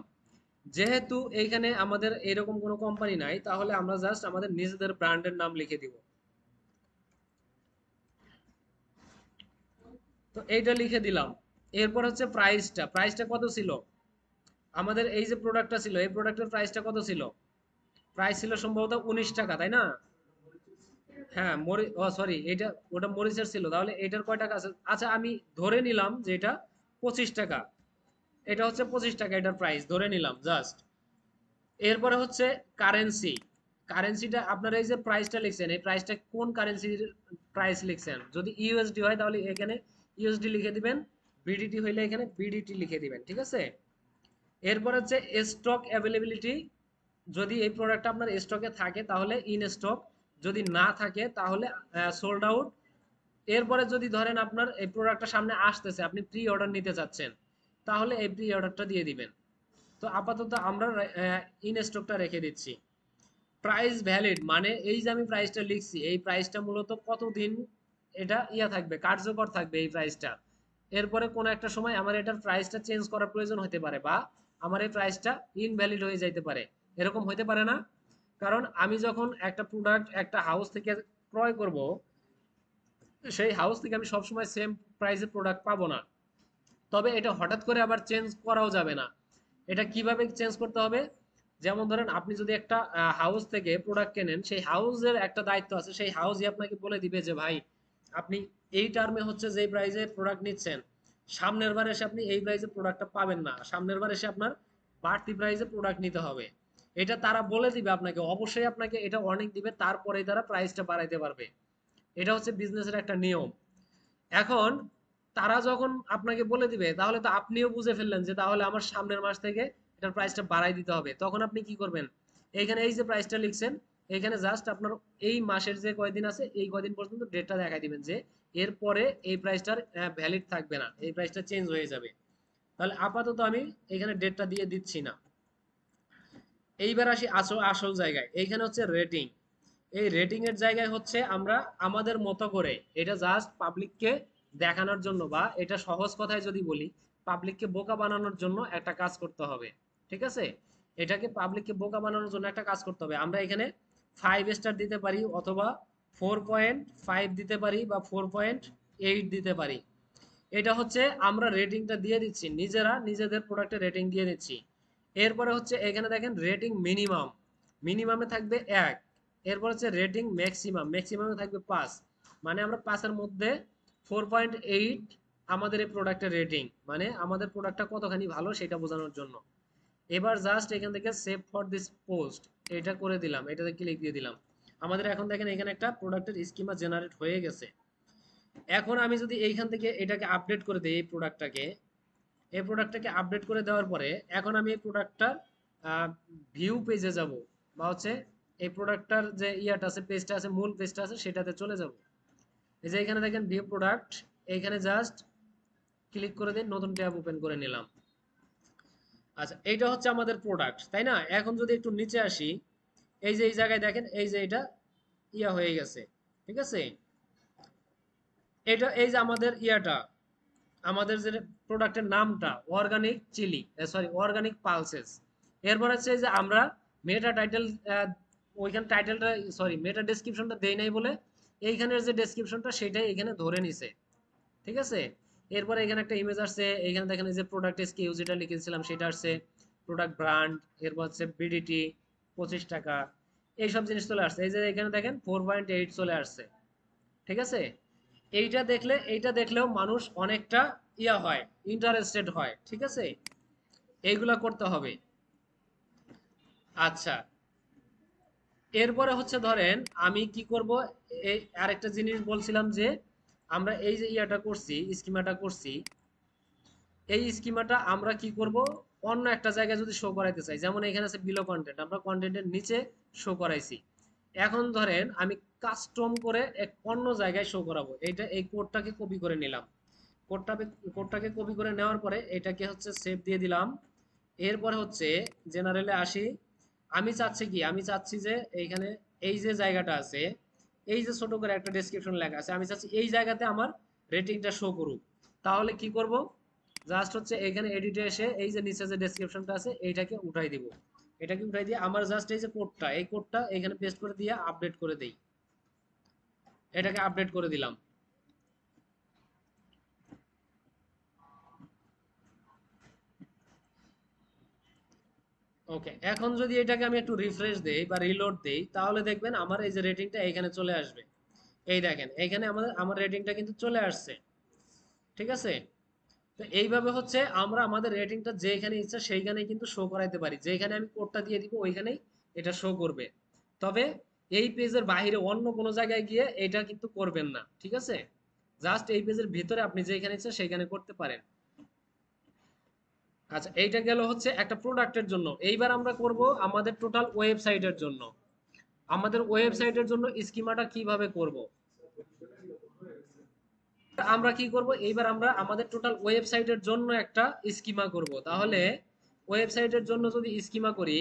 S1: যেহেতু এইখানে আমাদের এরকম কোনো কোম্পানি নাই, তাহলে আমরা জাস্ট আমাদের নিজেদের ব্র্যান্ডের নাম লিখে দিব। তো এইটা লিখে দিলাম। এরপর হচ্ছে প্রাইসটা, প্রাইসটা কত ছিল, আমাদের এই যে প্রোডাক্টটা ছিল এই প্রোডাক্টের প্রাইসটা কত ছিল? প্রাইস ছিল সম্ভবত 19 টাকা, তাই না? হ্যাঁ, সরি, এটা ওটা মরিচের ছিল, তাহলে এটার কয় টাকা আছে? আচ্ছা, আমি ধরে নিলাম যে এটা 25 টাকা। এটা হচ্ছে 25 টাকা, এটার প্রাইস ধরে নিলাম জাস্ট। এরপরে হচ্ছে কারেন্সি। কারেন্সিটা আপনারা এই যে প্রাইসটা লিখছেন, এই প্রাইসটা কোন কারেন্সির প্রাইস লিখছেন? যদি ইউএসডি হয় তাহলে এখানে ইউএসডি লিখে দিবেন, বিডিটি হইলে এখানে বিডিটি লিখে দিবেন, ঠিক আছে? এরপর হচ্ছে স্টক অ্যাভেলেবিলিটি, যদি এই প্রোডাক্টটা আপনার স্টকে থাকে তাহলে ইন স্টক, যদি না থাকে তাহলে সোল্ড আউট। এরপরে যদি ধরেন আপনার এই প্রোডাক্টটা সামনে আসতেছে, আপনি প্রি অর্ডার নিতে চাচ্ছেন, তাহলে এই প্রি অর্ডারটা দিয়ে দিবেন। তো আপাতত আমরা ইন স্টকটা রেখে দিচ্ছি। প্রাইস ভ্যালিড, মানে এই যে আমি প্রাইসটা লিখছি এই প্রাইসটা মূলত কতদিন এটা ইয়া থাকবে, কার্যকর থাকবে এই প্রাইসটা। এরপরে কোন একটা সময় আমার এটার প্রাইসটা চেঞ্জ করার প্রয়োজন হতে পারে, বা আমার এই প্রাইসটা ইনভ্যালিড হয়ে যাইতে পারে। এরকম হতে পারে না? কারণ আমি যখন একটা প্রোডাক্ট একটা হাউস থেকে ক্রয় করব, সেই হাউস থেকে আমি সবসময় সেম প্রাইসে প্রোডাক্ট পাবো না। তবে এটা হঠাৎ করে আবার চেঞ্জ করাও যাবে না। এটা কিভাবে চেঞ্জ করতে হবে, যেমন ধরেন আপনি যদি একটা হাউস থেকে প্রোডাক্ট কেনেন, সেই হাউসের একটা দায়িত্ব আছে, সেই হাউসই আপনাকে বলে দিবে যে ভাই আপনি এই টার্মে হচ্ছে যে প্রাইসে প্রোডাক্ট নিচ্ছেন, সামনের বার এসে আপনি এই প্রাইসে প্রোডাক্টটা পাবেন না, সামনের বার এসে আপনার বাড়তি প্রাইসে প্রোডাক্ট নিতে হবে। এটা তারা বলে দিবে আপনাকে, অবশ্যই আপনাকে এটা ওয়ার্নিং দিবে, তারপরেই তারা প্রাইসটা বাড়াইতে পারবে। এটা হচ্ছে বিজনেসের একটা নিয়ম। এখন তারা যখন আপনাকে বলে দিবে, তাহলে তো আপনিও বুঝে ফেললেন যে তাহলে আমার সামনের মাস থেকে এটার প্রাইসটা বাড়াই দিতে হবে। তখন আপনি কি করবেন, এইখানে এই যে প্রাইসটা লিখছেন এখানে জাস্ট আপনার এই মাসের যে কয়দিন আছে এই কয়দিন পর্যন্ত ডেটটা দেখাই দিবেন যে এরপরে এই প্রাইসটার ভ্যালিড থাকবে না, এই প্রাইসটা চেঞ্জ হয়ে যাবে। তাহলে আপাতত আমি এখানে ডেটটা দিয়ে দিচ্ছি না। এইবার আসি আসল আসল জায়গায়, এইখানে হচ্ছে রেটিং। এই রেটিং এর জায়গায় হচ্ছে আমরা আমাদের মতো করে এটা জাস্ট পাবলিককে দেখানোর জন্য, বা এটা সহজ কথায় যদি বলি, পাবলিককে বোকা বানানোর জন্য একটা কাজ করতে হবে। ঠিক আছে, এটাকে পাবলিককে বোকা বানানোর জন্য একটা কাজ করতে হবে। আমরা এখানে 5 স্টার দিতে পারি, অথবা 4.5 দিতে পারি, বা 4.8 দিতে পারি। এটা হচ্ছে আমরা রেটিংটা দিয়ে দিচ্ছি, নিজেরা নিজেদের প্রোডাক্টের রেটিং দিয়ে দিচ্ছি। এরপরে হচ্ছে এখানে দেখেন রেটিং মিনিমাম, মিনিমামে থাকবে 1। এরপর হচ্ছে রেটিং ম্যাক্সিমাম, ম্যাক্সিমামে থাকবে 5। মানে আমরা 5-এর মধ্যে 4.8 আমাদের এই প্রোডাক্টের রেটিং, মানে আমাদের প্রোডাক্টটা কতখানি ভালো সেটা বোঝানোর জন্য। এবার জাস্ট এখান থেকে সেভ ফর দিস পোস্ট এটা করে দিলাম, এটাতে ক্লিক দিয়ে দিলাম। আমাদের এখন দেখেন এখানে একটা প্রোডাক্টের স্কিমা জেনারেট হয়ে গেছে। এখন আমি যদি এইখান থেকে এটাকে আপডেট করে দিই, এই প্রোডাক্টটাকে আপডেট করে দেওয়ার পরে এখন আমি এই প্রোডাক্টটার ভিউ পেজে যাব, বা হচ্ছে এই প্রোডাক্টটার যে ইয়াটা আছে, পেজটা আছে, মূল পেজটা আছে, সেটাতে চলে যাব। এই যে এখানে দেখেন ভিউ প্রোডাক্ট, এইখানে জাস্ট ক্লিক করে দিন, নতুন ট্যাব ওপেন করে নিলাম। আচ্ছা, এইটা হচ্ছে আমাদের প্রোডাক্ট, তাই না? এখন যদি একটু নিচে আসি, এই যে এই জায়গায় দেখেন এই যে এটা ইয়া হয়ে গেছে। ঠিক আছে, এটা এই যে আমাদের ইয়াটা, আমাদের যে প্রোডাক্টের নামটা organic chilli, sorry organic pulses. এরপর হচ্ছে যে আমরা মেটা টাইটেল, ওইখানে টাইটেলটা, সরি মেটা ডেসক্রিপশনটা দেই নাই বলে এইখানের যে ডেসক্রিপশনটা সেটাই এখানে ধরে নিছে। ঠিক আছে, এরপরে এখানে একটা ইমেজ আসছে, এখানে দেখেন এই যে প্রোডাক্ট এসকিউ যেটা লিখেছিলাম সেটা আসছে, প্রোডাক্ট ব্র্যান্ড, এরপর হচ্ছে বিডিটি 25 টাকা, এইসব জিনিস চলে আসছে। এই যে এখানে দেখেন 4.8 চলে আসছে। ঠিক আছে, এইটা দেখলেও মানুষ অনেকটা ইয়া হয়, ইন্টারেস্টেড হয়। ঠিক আছে, এইগুলা করতে হবে। আচ্ছা, এরপরে হচ্ছে ধরেন আমি কি করব, এই আরেকটা জিনিস বলছিলাম যে আমরা এই যে ইয়াটা করছি, স্কিমাটা করছি, এই স্কিমাটা আমরা কি করব, অন্য একটা জায়গায় যদি শো করাইতে চাই, যেমন এখানে আছে বিলো কন্টেন্ট, আমরা কন্টেন্টের নিচে শো করাইছি। এখন ধরেন আমি কাস্টম করে এক অন্য জায়গায় শো করাবো, এইটা এই কোডটাকে কপি করে নিলাম। কোডটাকে কোডটাকে কপি করে নেওয়ার পরে এটাকে হচ্ছে সেভ দিয়ে দিলাম। এরপরে হচ্ছে জেনারেলে আসি। আমি চাচ্ছি কি, আমি চাচ্ছি যে এইখানে এই যে জায়গাটা আছে, এই যে ছোট করে একটা ডেসক্রিপশন লেখা আছে, আমি চাচ্ছি এই জায়গাতে আমার রেটিংটা শো করুক। তাহলে কি করব, জাস্ট হচ্ছে এখানে এডিটে এসে এই যে নিচে যে ডেসক্রিপশনটা আছে এইটাকে উঠাই দিব। এটাকে উঠাই দিয়ে আমার জাস্ট এই যে কোডটা, এই কোডটা এখানে পেস্ট করে দিয়ে আপডেট করে দেই। এটাকে আপডেট করে দিলাম। ওকে, এখন যদি এটাকে আমি একটু রিফ্রেশ দেই বা রিলোড দেই, তাহলে দেখবেন আমার এই যে রেটিংটা এখানে চলে আসবে। এই দেখেন এখানে আমার রেটিংটা কিন্তু চলে আসছে। ঠিক আছে, তো এইভাবে হচ্ছে আমরা আমাদের রেটিংটা যেখানে ইচ্ছা সেইখানেই কিন্তু শো করাইতে পারি, যেখানে আমি কোডটা দিয়ে দিব ওইখানেই এটা শো করবে। তবে এই পেজের বাইরে অন্য কোনো জায়গায় গিয়ে এটা কিন্তু করবেন না। ঠিক আছে, জাস্ট এই পেজের ভিতরে আপনি যেখানে ইচ্ছা সেখানে করতে পারেন। আচ্ছা, এইটা গেল হচ্ছে একটা প্রোডাক্টের জন্য। এইবার আমরা করব আমাদের টোটাল ওয়েবসাইটের জন্য। আমাদের ওয়েবসাইটের জন্য স্কিমাটা কিভাবে করব, আমরা কি করব, এইবার আমরা আমাদের টোটাল ওয়েবসাইটের জন্য একটা স্কিমা করব। তাহলে ওয়েবসাইটের জন্য যদি স্কিমা করি,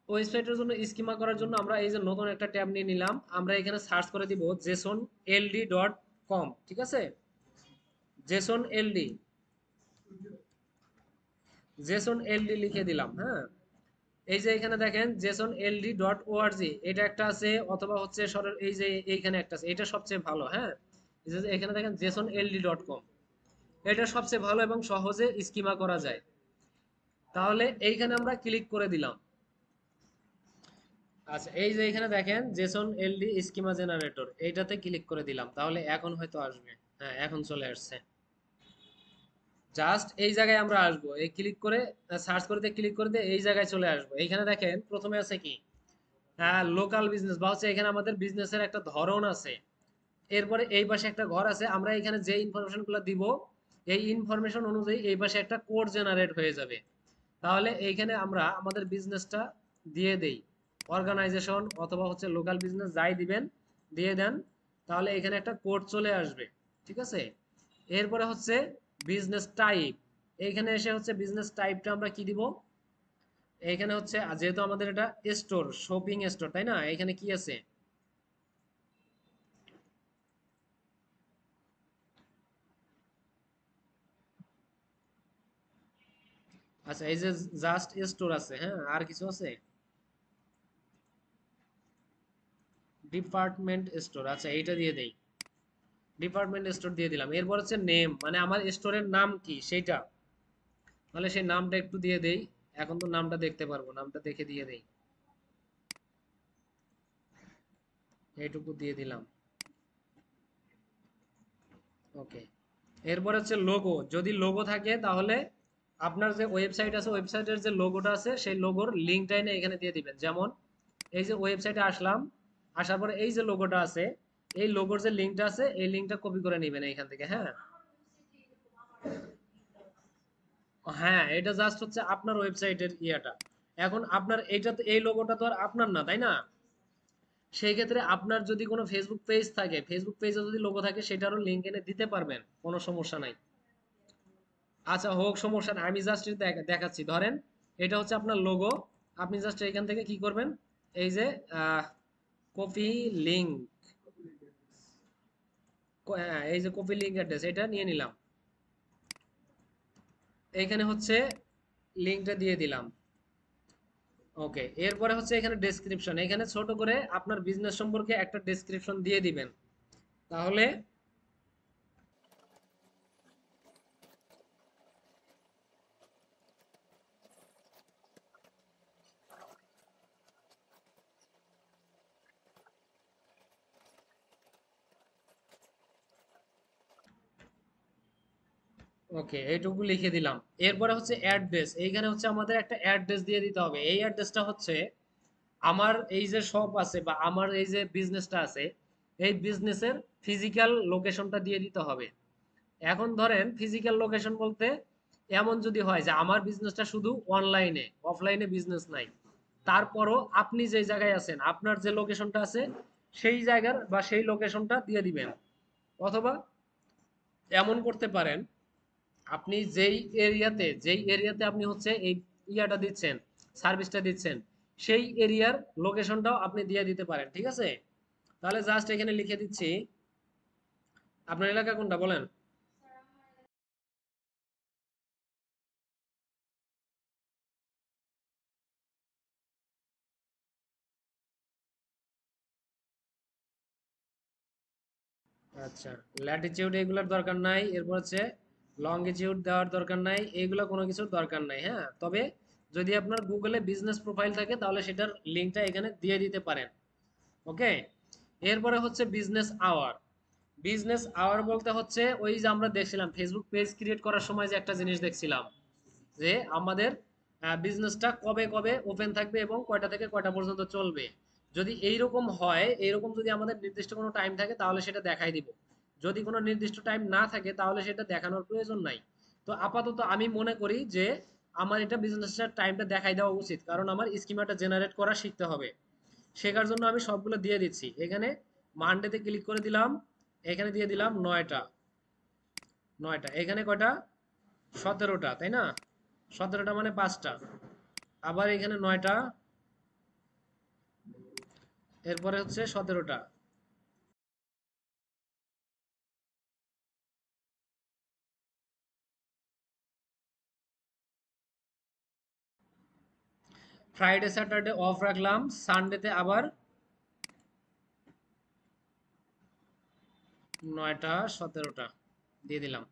S1: ওয়েবসাইটের জন্য স্কিমা করার জন্য আমরা এই যে নতুন একটা ট্যাব নিয়ে নিলাম, আমরা এখানে সার্চ করে দিব jasonld.com। ঠিক আছে, জেসন এলডি, জেসন এলডি লিখে দিলাম। হ্যাঁ, এই যে এখানে দেখেন jasonld.org, এটা একটা আছে, অথবা হচ্ছে এই যে এইখানে একটা আছে, এটা সবচেয়ে ভালো। হ্যাঁ, এখানে দেখেন jasonld.com, এটা সবচেয়ে ভালো এবং সহজে স্কিমা করা যায়। তাহলে এইখানে আমরা ক্লিক করে দিলাম। আচ্ছা, এই যে এখানে দেখেন জেসন এলডি স্কিমা জেনারেটর, এইটাতে ক্লিক করে দিলাম। তাহলে এখন হয়তো আসবে। হ্যাঁ, এখন চলে আসছে। জাস্ট এই জায়গায় আমরা আসবো, এই ক্লিক করে সার্চ করতে ক্লিক করে দিয়ে এই জায়গায় চলে আসবো। এইখানে দেখেন প্রথমে আছে কি, হ্যাঁ লোকাল বিজনেস, বা হচ্ছে এখানে আমাদের বিজনেসের একটা ধরন আছে। এরপরে এই পাশে একটা ঘর আছে, আমরা এখানে যে ইনফরমেশন গুলো দিব এই ইনফরমেশন অনুযায়ী এই পাশে একটা কোড জেনারেট হয়ে যাবে। তাহলে এইখানে আমরা আমাদের বিজনেসটা দিয়ে দেই। অর্গানাইজেশন অথবা হচ্ছে লোকাল বিজনেস যাই দিবেন, দিয়ে দেন, তাহলে এখানে একটা কোড চলে আসবে। ঠিক আছে, এরপরে হচ্ছে বিজনেস টাইপ। এইখানে এসে হচ্ছে বিজনেস টাইপটা আমরা কি দিব, এইখানে হচ্ছে যেহেতু আমাদের এটা স্টোর, শপিং স্টোর, তাই না, এখানে কি আছে, আচ্ছা এই যে জাস্ট স্টোর আছে, হ্যাঁ আর কিছু আছে, ডিপার্টমেন্ট স্টোর, আচ্ছা এইটা দিয়ে দেই, ডিপার্টমেন্ট স্টোর দিয়ে দিলাম। এরপর হচ্ছে নেম, মানে আমার স্টোরের নাম কি সেইটা, তাহলে সেই নামটা একটু দিয়ে দেই, এখন তো নামটা দেখতে পারবো, নামটা দেখে দিয়ে দেই, এইটুকু দিয়ে দিলাম। ওকে, এরপর হচ্ছে লোগো, যদি লোগো থাকে তাহলে আপনার যে ওয়েবসাইট আছে ওয়েবসাইটের যে লোগোটা আছে সেই লোগোর লিঙ্কটা এনে এখানে দিয়ে দিবেন। যেমন এই যে ওয়েবসাইটে আসলাম, আসার পরে এই যে লোগোটা আছে, এই লোগোর যে লিঙ্কটা আছে এই লিঙ্কটা কপি করে নেবেন এইখান থেকে। হ্যাঁ, হ্যাঁ এটা জাস্ট হচ্ছে আপনার ওয়েবসাইটের ইয়াটা। এখন আপনার এইটা তো, এই লোগোটা তো আর আপনার না, তাই না, সেই ক্ষেত্রে আপনার যদি কোনো ফেসবুক পেজ থাকে, ফেসবুক পেজে যদি লোগো থাকে সেটারও লিঙ্ক এনে দিতে পারবেন, কোনো সমস্যা নাই। আচ্ছা হোক, সমস্যা নাই, আমি জাস্ট দেখাচ্ছি। ধরেন এটা হচ্ছে আপনার লোগো, আপনি জাস্ট এখান থেকে কি করবেন, এই যে কপি লিঙ্ক, হ্যাঁ এই যে কপি লিঙ্ক অ্যাড্রেস এটা নিয়ে নিলাম, এইখানে হচ্ছে লিঙ্কটা দিয়ে দিলাম। ওকে, এরপরে হচ্ছে এখানে ডেসক্রিপশন, এখানে ছোট করে আপনার বিজনেস সম্পর্কে একটা ডেসক্রিপশন দিয়ে দিবেন, তাহলে ওকে এইটুকু লিখে দিলাম। এরপরে হচ্ছে অ্যাড্রেস, এইখানে হচ্ছে আমাদের একটা অ্যাড্রেস দিয়ে দিতে হবে। এই অ্যাড্রেসটা হচ্ছে আমার এই যে শপ আছে বা আমার এই যে বিজনেসটা আছে, এই বিজনেসের ফিজিক্যাল লোকেশনটা দিয়ে দিতে হবে। এখন ধরেন ফিজিক্যাল লোকেশন বলতে এমন যদি হয় যে আমার বিজনেসটা শুধু অনলাইনে, অফলাইনে বিজনেস নাই, তারপরও আপনি যে জায়গায় আছেন আপনার যে লোকেশনটা আছে সেই জায়গার বা সেই লোকেশনটা দিয়ে দিবেন। অথবা এমন করতে পারেন, আপনি যেই এরিয়াতে আপনি হচ্ছে এই ইয়াটা দিচ্ছেন, সার্ভিসটা দিচ্ছেন, সেই এরিয়ার লোকেশনটাও আপনি দিয়ে দিতে পারেন। ঠিক আছে, তাহলে জাস্ট এখানে লিখে দিচ্ছি, আপনার এলাকা কোনটা বলেন। আচ্ছা, ল্যাটিটিউড এগুলোর দরকার নাই, এরপর হচ্ছে লঙ্গিটিউড দেওয়ার দরকার নাই, এগুলো কোনো কিছুর দরকার নাই। হ্যাঁ, তবে যদি আপনার গুগলে বিজনেস প্রোফাইল থাকে তাহলে সেটার লিঙ্কটা এখানে দিয়ে দিতে পারেন। ওকে, এরপরে হচ্ছে বিজনেস আওয়ার। বিজনেস আওয়ার বলতে হচ্ছে ওই যে আমরা দেখছিলাম ফেসবুক পেজ ক্রিয়েট করার সময় যে একটা জিনিস দেখছিলাম, যে আমাদের বিজনেসটা কবে কবে ওপেন থাকবে এবং কয়টা থেকে কয়টা পর্যন্ত চলবে। যদি এইরকম হয়, এইরকম যদি আমাদের নির্দিষ্ট কোনো টাইম থাকে তাহলে সেটা দেখাই দিব, যদি কোনো নির্দিষ্ট টাইম না থাকে তাহলে সেটা দেখানোর প্রয়োজন নাই। তো আপাতত আমি মনে করি যে আমার এটা বিজনেসের টাইমটা দেখাই দেওয়া উচিত, কারণ আমার স্কিমাটা জেনারেট করা শিখতে হবে। শেখার জন্য আমি সবগুলো দিয়ে দিচ্ছি। এখানে মানডেতে ক্লিক করে দিলাম, এখানে দিয়ে দিলাম 9টা, 9টা, এখানে কয়টা, 17টা, তাই না, 17টা মানে 5টা, আবার এখানে 9টা, এরপরে হচ্ছে 17টা। ফ্রাইডে স্যাটারডে অফ রাখলাম, সানডেতে আবার 9টা 17টা দিয়ে দিলাম।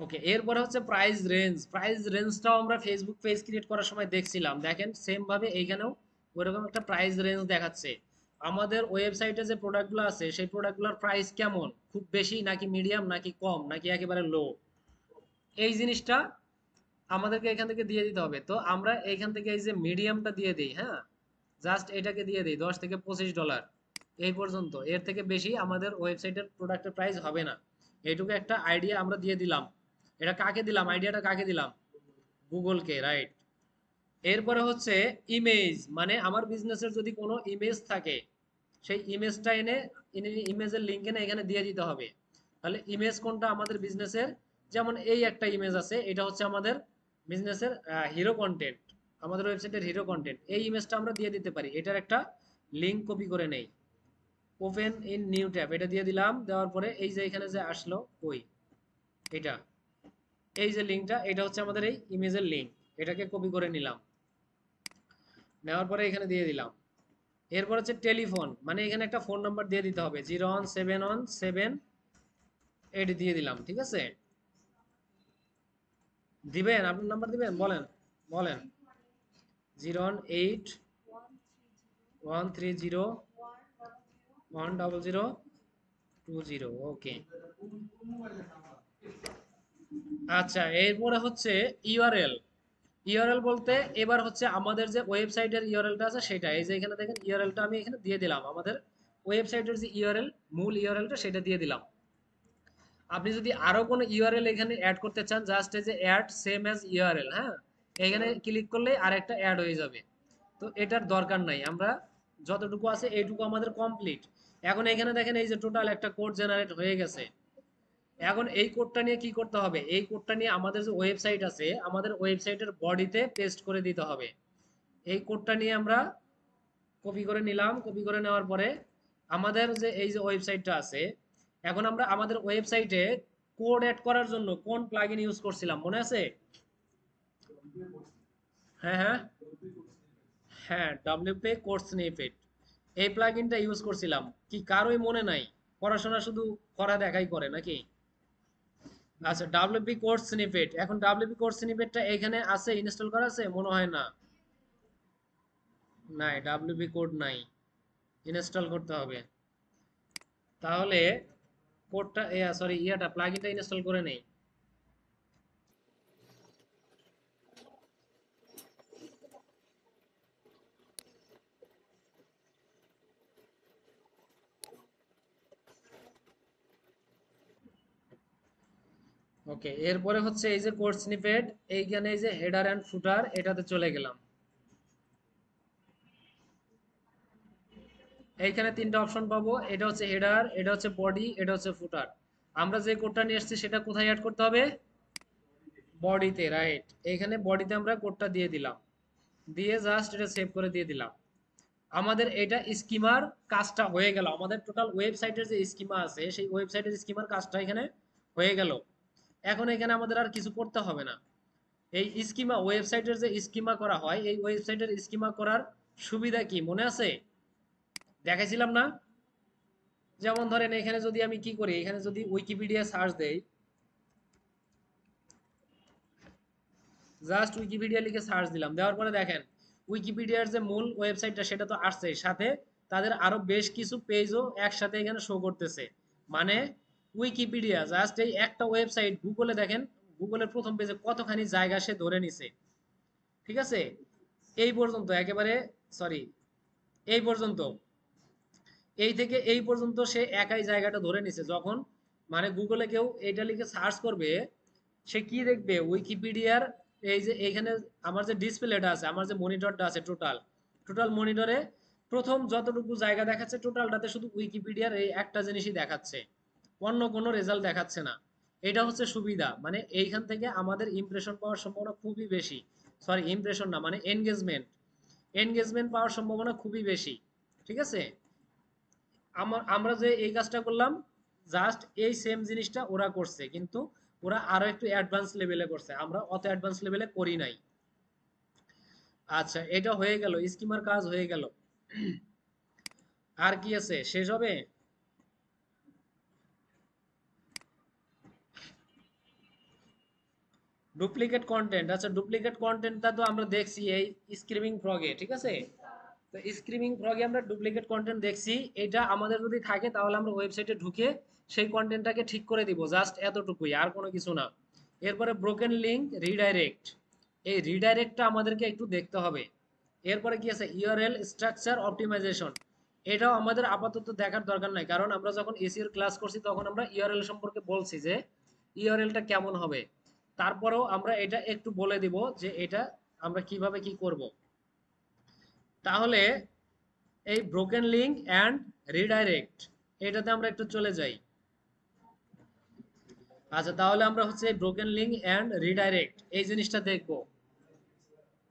S1: ওকে, এরপরে হচ্ছে প্রাইস রেঞ্জ। প্রাইস রেঞ্জটাও আমরা ফেসবুক পেজ ক্রিয়েট করার সময় দেখছিলাম, দেখেন সেম ভাবে এইখানেও ওইরকম একটা প্রাইস রেঞ্জ দেখাচ্ছে। আমাদের ওয়েবসাইটে যে প্রোডাক্টগুলো আছে সেই প্রোডাক্টগুলোর প্রাইস কেমন, খুব বেশি নাকি মিডিয়াম নাকি কম নাকি একেবারে লো, এই জিনিসটা আমাদেরকে এখান থেকে দিয়ে দিতে হবে। তো আমরা এইখান থেকে এই যে মিডিয়ামটা দিয়ে দিই, হ্যাঁ জাস্ট এটাকে দিয়ে দিই $10 থেকে $25, এই পর্যন্ত, এর থেকে বেশি আমাদের ওয়েবসাইটের প্রোডাক্টের প্রাইস হবে না। এইটুকু একটা আইডিয়া আমরা দিয়ে দিলাম। এটা কাকে দিলাম, আইডিয়াটা কাকে দিলাম, গুগলকে, রাইট। এরপরে হচ্ছে ইমেজ, মানে আমার বিজনেসের যদি কোনো ইমেজ থাকে সেই ইমেজটা এনে ইমেজের লিঙ্ক এনে এখানে দিয়ে দিতে হবে। তাহলে ইমেজ কোনটা আমাদের বিজনেসের, যেমন এই একটা ইমেজ আছে, এটা হচ্ছে আমাদের বিজনেসের হিরো কন্টেন্ট, আমাদের ওয়েবসাইটের হিরো কন্টেন্ট, এই ইমেজটা আমরা দিয়ে দিতে পারি। এটার একটা লিঙ্ক কপি করে নেই, ওপেন ইন নিউ ট্যাব, এটা দিয়ে দিলাম। দেওয়ার পরে এই যে এখানে যে আসলো কই এটা, এই যে লিঙ্কটা, এটা হচ্ছে আমাদের এই ইমেজের লিঙ্ক, এটাকে কপি করে নিলাম, নেওয়ার পরে এখানে দিয়ে দিলাম। এরপর হচ্ছে টেলিফোন, মানে এখানে একটা ফোন নাম্বার দিয়ে দিতে হবে, 01717 দিয়ে দিলাম। ঠিক আছে, দিবেন আপনার নাম্বার দিবেন, বলেন বলেন। 01813010020। ওকে। আচ্ছা, এরপরে হচ্ছে ইউআরএল। ইউআরএল বলতে এবার হচ্ছে আমাদের যে ওয়েবসাইটের ইউআরএলটা আছে সেটা, এই যে এখানে দেখেন ইউআরএলটা আমি এখানে দিয়ে দিলাম, আমাদের ওয়েবসাইটের যে ইউআরএল, মূল ইউআরএলটা সেটা দিয়ে দিলাম। আপনি যদি আরো কোনো ইউআরএল এখানে অ্যাড করতে চান, জাস্ট এই যে অ্যাড সেম অ্যাজ ইউআরএল, হ্যাঁ, এখানে ক্লিক করলে আরেকটা অ্যাড হয়ে যাবে। তো এটার দরকার নাই, আমরা যতটুকু আছে এইটুকু আমাদের কমপ্লিট। এখন এখানে দেখেন এই যে টোটাল একটা কোড জেনারেট হয়ে গেছে। এখন এই কোডটা নিয়ে কি করতে হবে, এই কোডটা নিয়ে আমাদের যে ওয়েবসাইট আছে, আমাদের ওয়েবসাইটের বডিতে পেস্ট করে দিতে হবে। এই কোডটা নিয়ে আমরা কপি করে নিলাম, কপি করে নেওয়ার পরে আমাদের যে এই যে ওয়েবসাইটটা আছে, এখন আমরা আমাদের ওয়েবসাইটে কোড অ্যাড করার জন্য কোন প্লাগইন ইউজ করছিলাম মনে আছে? হ্যাঁ হ্যাঁ হ্যাঁ, ডব্লিউপি কোড স্নিপেট, এই প্লাগইনটা ইউজ করছিলাম। কি কারোই মনে নাই? পড়াশোনা শুধু করা দেখাই করে নাকি? আচ্ছা, ডাব্লিউপি কোড স্নিপেট, এখন ডাব্লিউপি কোড স্নিপেটটা এখানে আছে, ইনস্টল করা আছে মনে হয় না। নাই, ডাব্লিউপি কোড নাই, ইনস্টল করতে হবে। তাহলে কোডটা, সরি, ইয়াটা প্লাগইনটা ইনস্টল করে নেই। ওকে, এরপরে হচ্ছে এই যে কোড স্নিপেট, এইখানে এই যে হেডার এন্ড ফুটার, এটাতে চলে গেলাম। এইখানে তিনটা অপশন পাবো, এটা হচ্ছে হেডার, এটা হচ্ছে বডি, এটা হচ্ছে ফুটার। আমরা যে কোডটা নিয়ে এসেছি সেটা কোথায় অ্যাড করতে হবে? বডিতে, রাইট। এইখানে বডিতে আমরা কোডটা দিয়ে দিলাম, দিয়ে জাস্ট এটা সেভ করে দিয়ে দিলাম। আমাদের এটা স্কিমার কাজটা হয়ে গেল, আমাদের টোটাল ওয়েবসাইটের যে স্কিমা আছে সেই ওয়েবসাইটের স্কিমার কাজটা এখানে হয়ে গেল। এখন এখানে আমাদের আর কিছু করতে হবে না। এই স্কিমা, ওয়েবসাইটের যে স্কিমা করা হয়, এই ওয়েবসাইটের স্কিমা করার সুবিধা কি মনে আছে? দেখাইছিলাম না? যেমন ধরেন এখানে যদি আমি কি করি, এখানে যদি উইকিপিডিয়া সার্চ দেই, জাস্ট উইকিপিডিয়া লিখে সার্চ দিলাম, দেওয়ার পরে দেখেন উইকিপিডিয়ার যে মূল ওয়েবসাইটটা সেটা তো আসছে, সাথে তাদের আরো বেশ কিছু পেজও একসাথে এখানে শো করতেছে। মানে উইকিপিডিয়া জাস্ট এই একটা ওয়েবসাইট, গুগলে দেখেন গুগলের প্রথম পেজে কতখানি জায়গা সে ধরে নিছে। ঠিক আছে, এই পর্যন্ত একেবারে, সরি, এই পর্যন্ত, এই থেকে এই পর্যন্ত সে একাই জায়গাটা ধরে নিছে। যখন মানে গুগলে কেউ এটা লিখে সার্চ করবে, সে কি দেখবে, উইকিপিডিয়ার এই যে এইখানে আমার যে ডিসপ্লেটা আছে, আমার যে মনিটরটা আছে, টোটাল টোটাল মনিটরে প্রথম যতটুকু জায়গা দেখাচ্ছে টোটালটাতে শুধু উইকিপিডিয়ার এই একটা জিনিসই দেখাচ্ছে, অন্য কোনো রেজাল্ট দেখাচ্ছে না। এটা হচ্ছে সুবিধা, মানে এইখান থেকে আমাদের ইমপ্রেশন পাওয়ার সম্ভাবনা খুবই বেশি। সরি, ইমপ্রেশন না, মানে এনগেজমেন্ট, এনগেজমেন্ট পাওয়ার সম্ভাবনা খুবই বেশি। ঠিক আছে, আমরা যে এই কাজটা করলাম, জাস্ট এই সেম জিনিসটা ওরা করছে, কিন্তু ওরা আরো একটু অ্যাডভান্স লেভেলে করছে, আমরা অত অ্যাডভান্স লেভেলে করি নাই। আচ্ছা, এটা হয়ে গেল, স্কিমার কাজ হয়ে গেল। আর কি আছে, শেষ হবে? Duplicate content. আচ্ছা, ডুপ্লিকেট কন্টেন্টটা তো আমরা দেখছি এই স্ক্রিমিং ফ্রগে, ঠিক আছে। তো স্ক্রিমিং ফ্রগে আমরা ডুপ্লিকেট কন্টেন্ট দেখছি, এটা আমাদের যদি থাকে তাহলে আমরা ওয়েবসাইটে ঢুকে সেই কন্টেন্টটাকে ঠিক করে দিব, জাস্ট এতটুকুই, আর কোনো কিছু না। এরপরে ব্রোকেন লিঙ্ক রিডাইরেক্ট, এই রিডাইরেক্টটা আমাদেরকে একটু দেখতে হবে। এরপরে কি আছে, ইউআরএল স্ট্রাকচার অপটিমাইজেশন, এটাও আমাদের আপাতত দেখার দরকার নাই, কারণ আমরা যখন এসইও ক্লাস করছি তখন আমরা ইউআরএল সম্পর্কে বলছি যে ইউআরএলটা কেমন হবে। তারপরেও আমরা এটা একটু বলে দিব যে এটা আমরা কিভাবে কি করব। তাহলে এই ব্রোকেন লিঙ্ক অ্যান্ড রিডাইরেক্ট এটাতে আমরা একটু চলে যাই। আচ্ছা, তাহলে আমরা হচ্ছে ব্রোকেন লিঙ্ক অ্যান্ড রিডাইরেক্ট এই জিনিসটা দেখব।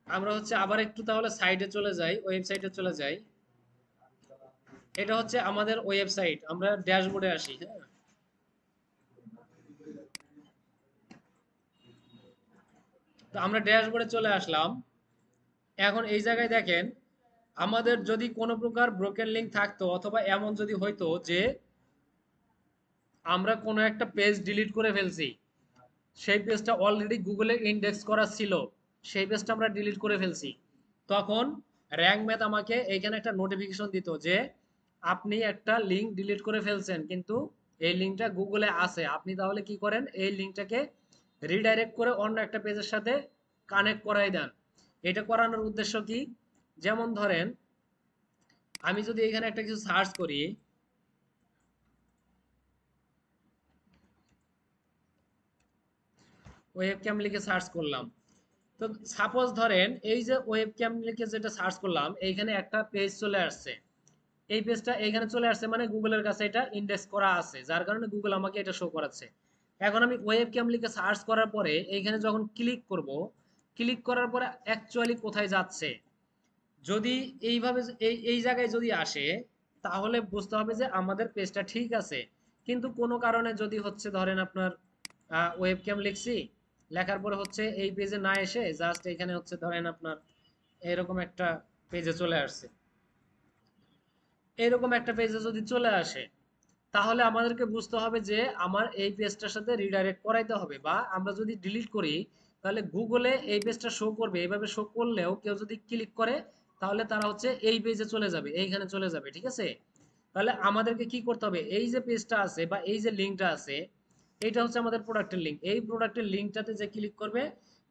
S1: আমরা হচ্ছে আবার একটু তাহলে সাইটে চলে যাই, ওয়েবসাইটে চলে যাই। এটা হচ্ছে আমাদের ওয়েবসাইট, আমরা ড্যাশবোর্ডে আসি। হ্যাঁ, তো আমরা ড্যাশবোর্ডে চলে আসলাম। এখন এই জায়গায় দেখেন, আমাদের যদি কোনো প্রকার ব্রোকেন লিঙ্ক থাকতো অথবা এমন যদি হইতো যে আমরা কোনো একটা পেজ ডিলিট করে ফেলছি, সেই পেজটা অলরেডি গুগলে ইন্ডেক্স করা ছিল, সেই পেজটা আমরা ডিলিট করে ফেলছি, তখন র্যাঙ্ক ম্যাথ আমাকে এইখানে একটা নোটিফিকেশন দিত যে আপনি একটা লিঙ্ক ডিলিট করে ফেলছেন, কিন্তু এই লিঙ্কটা গুগলে আছে। আপনি তাহলে কি করেন, এই লিঙ্কটাকে রিডাইরেক্ট করে অন্য একটা পেজের সাথে কানেক্ট করাই দেন। এটা করানোর উদ্দেশ্য কি, যেমন ধরেন আমি যদি এখানে একটা কিছু সার্চ করি, ওয়েব ক্যাম লিখে সার্চ করলাম, তো সাপোজ ধরেন এই যে ওয়েব ক্যাম লিখে যেটা সার্চ করলাম, এইখানে একটা পেজ চলে আসছে। এই পেজটা এইখানে চলে আসছে মানে গুগলের কাছে এটা ইন্ডেক্স করা আছে, যার কারণে গুগল আমাকে এটা শো করাচ্ছে। এখন আমি ওয়েব ক্যাম লিখে সার্চ করার পরে এইখানে যখন ক্লিক করব, ক্লিক করার পরে অ্যাকচুয়ালি কোথায় যাচ্ছে, যদি এইভাবে এই এই জায়গায় যদি আসে, তাহলে বুঝতে হবে যে আমাদের পেজটা ঠিক আছে। কিন্তু কোনো কারণে যদি হচ্ছে ধরেন আপনার ওয়েব ক্যাম লিখছি, লেখার পরে হচ্ছে এই পেজে না এসে জাস্ট এখানে হচ্ছে ধরেন আপনার এরকম একটা পেজে চলে আসছে, এরকম একটা পেজে যদি চলে আসে, তাহলে আমাদেরকে বুঝতে হবে যে আমার এই পেজটার সাথে রিডাইরেক্ট করাইতে হবে। বা আমরা যদি ডিলিট করি, তাহলে গুগলে এই পেজটা শো করবে, এইভাবে শো করলেও কেউ যদি ক্লিক করে, তাহলে তারা হচ্ছে এই পেজে চলে যাবে, এইখানে চলে যাবে। ঠিক আছে, তাহলে আমাদেরকে কি করতে হবে, এই যে পেজটা আছে বা এই যে লিঙ্কটা আছে, এইটা হচ্ছে আমাদের প্রোডাক্টের লিঙ্ক। এই প্রোডাক্টের লিঙ্কটাতে যে ক্লিক করবে,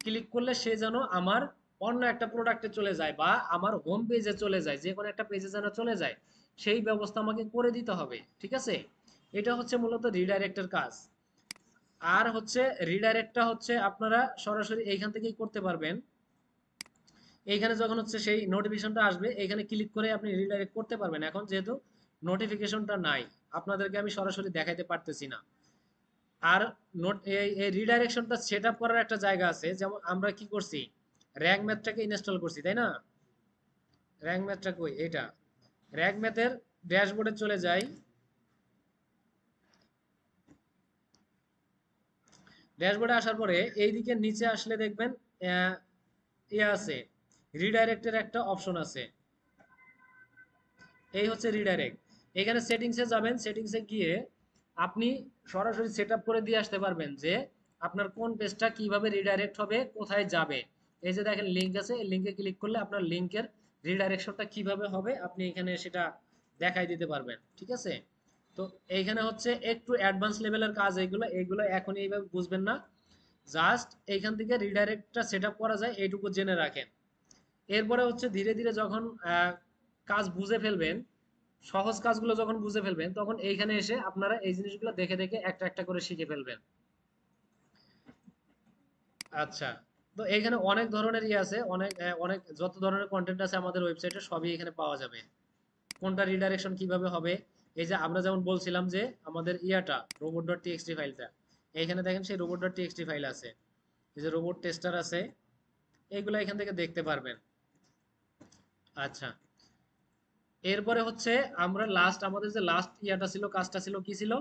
S1: ক্লিক করলে সে যেন আমার অন্য একটা প্রোডাক্টে চলে যায় বা আমার হোম পেজে চলে যায়, যে কোনো একটা পেজে যেন চলে যায়, সেই ব্যবস্থা আমাকে করে দিতে হবে। ঠিক আছে, এটা হচ্ছে মূলত রিডাইরেক্টের কাজ। আর হচ্ছে রিডাইরেক্টটা হচ্ছে আপনারা সরাসরি এইখান থেকেই করতে পারবেন। এইখানে যখন হচ্ছে সেই নোটিফিকেশনটা আসবে, এখানে ক্লিক করে আপনি রিডাইরেক্ট করতে পারবেন। এখন যেহেতু নোটিফিকেশনটা নাই, আপনাদেরকে আমি সরাসরি দেখাইতে পারতেছি না। আর নোট এই রিডাইরেকশনটা সেট আপ করার একটা জায়গা আছে, যেমন আমরা কি করছি, র্যাঙ্ক ম্যাথটাকে ইনস্টল করছি, তাই না? র্যাঙ্ক ম্যাথটা কই, এটা র্যাঙ্ক ম্যাথের ড্যাশবোর্ডে চলে যাই। ড্যাশবোর্ডে আসার পরে এইদিকে নিচে আসলে দেখবেন ইয়ে আছে, রিডাইরেক্টের একটা অপশন আছে। এই হচ্ছে রিডাইরেক্ট। এখানে সেটিংসে যাবেন, সেটিংসে গিয়ে আপনি সরাসরি সেট আপ করে দিয়ে আসতে পারবেন যে আপনার কোন পেজটা কিভাবে রিডাইরেক্ট হবে, কোথায় যাবে। এই যে দেখেন লিঙ্ক আছে, এই লিঙ্কে ক্লিক করলে আপনার লিঙ্কের রিডাইরেকশনটা কিভাবে হবে আপনি এখানে সেটা দেখাই দিতে পারবেন। ঠিক আছে, তো এইখানে হচ্ছে একটু অ্যাডভান্স লেভেলের কাজ, এইগুলো এইগুলো এখন এইভাবে বুঝবেন না, জাস্ট এইখান থেকে রিডাইরেক্টটা সেট আপ করা যায় এইটুকু জেনে রাখেন। এরপরে হচ্ছে ধীরে ধীরে যখন কাজ বুঝে ফেলবেন, সহজ কাজগুলো যখন বুঝে ফেলবেন, তখন এইখানে এসে আপনারা এই জিনিসগুলো দেখে দেখে একটা একটা করে শিখে ফেলবেন। আচ্ছা, তো এইখানে অনেক ধরনের ইয়ে আছে, অনেক অনেক যত ধরনের কন্টেন্ট আছে আমাদের ওয়েবসাইটে সবই এখানে পাওয়া যাবে। কোনটা রিডাইরেকশন কিভাবে হবে, এই যে আমরা যেমন বলছিলাম যে আমাদের ইয়াটা রোবট ডট টিএক্সটি ফাইলটা, এইখানে দেখেন সেই রোবট ডট টিএক্সটি ফাইল আছে, এই যে রোবট টেস্টার আছে, এইগুলো এখান থেকে দেখতে পারবেন। আচ্ছা, এরপরে হচ্ছে আমরা লাস্ট আমাদের যে লাস্ট ইয়াটা ছিল, কাজটা ছিল কি ছিল,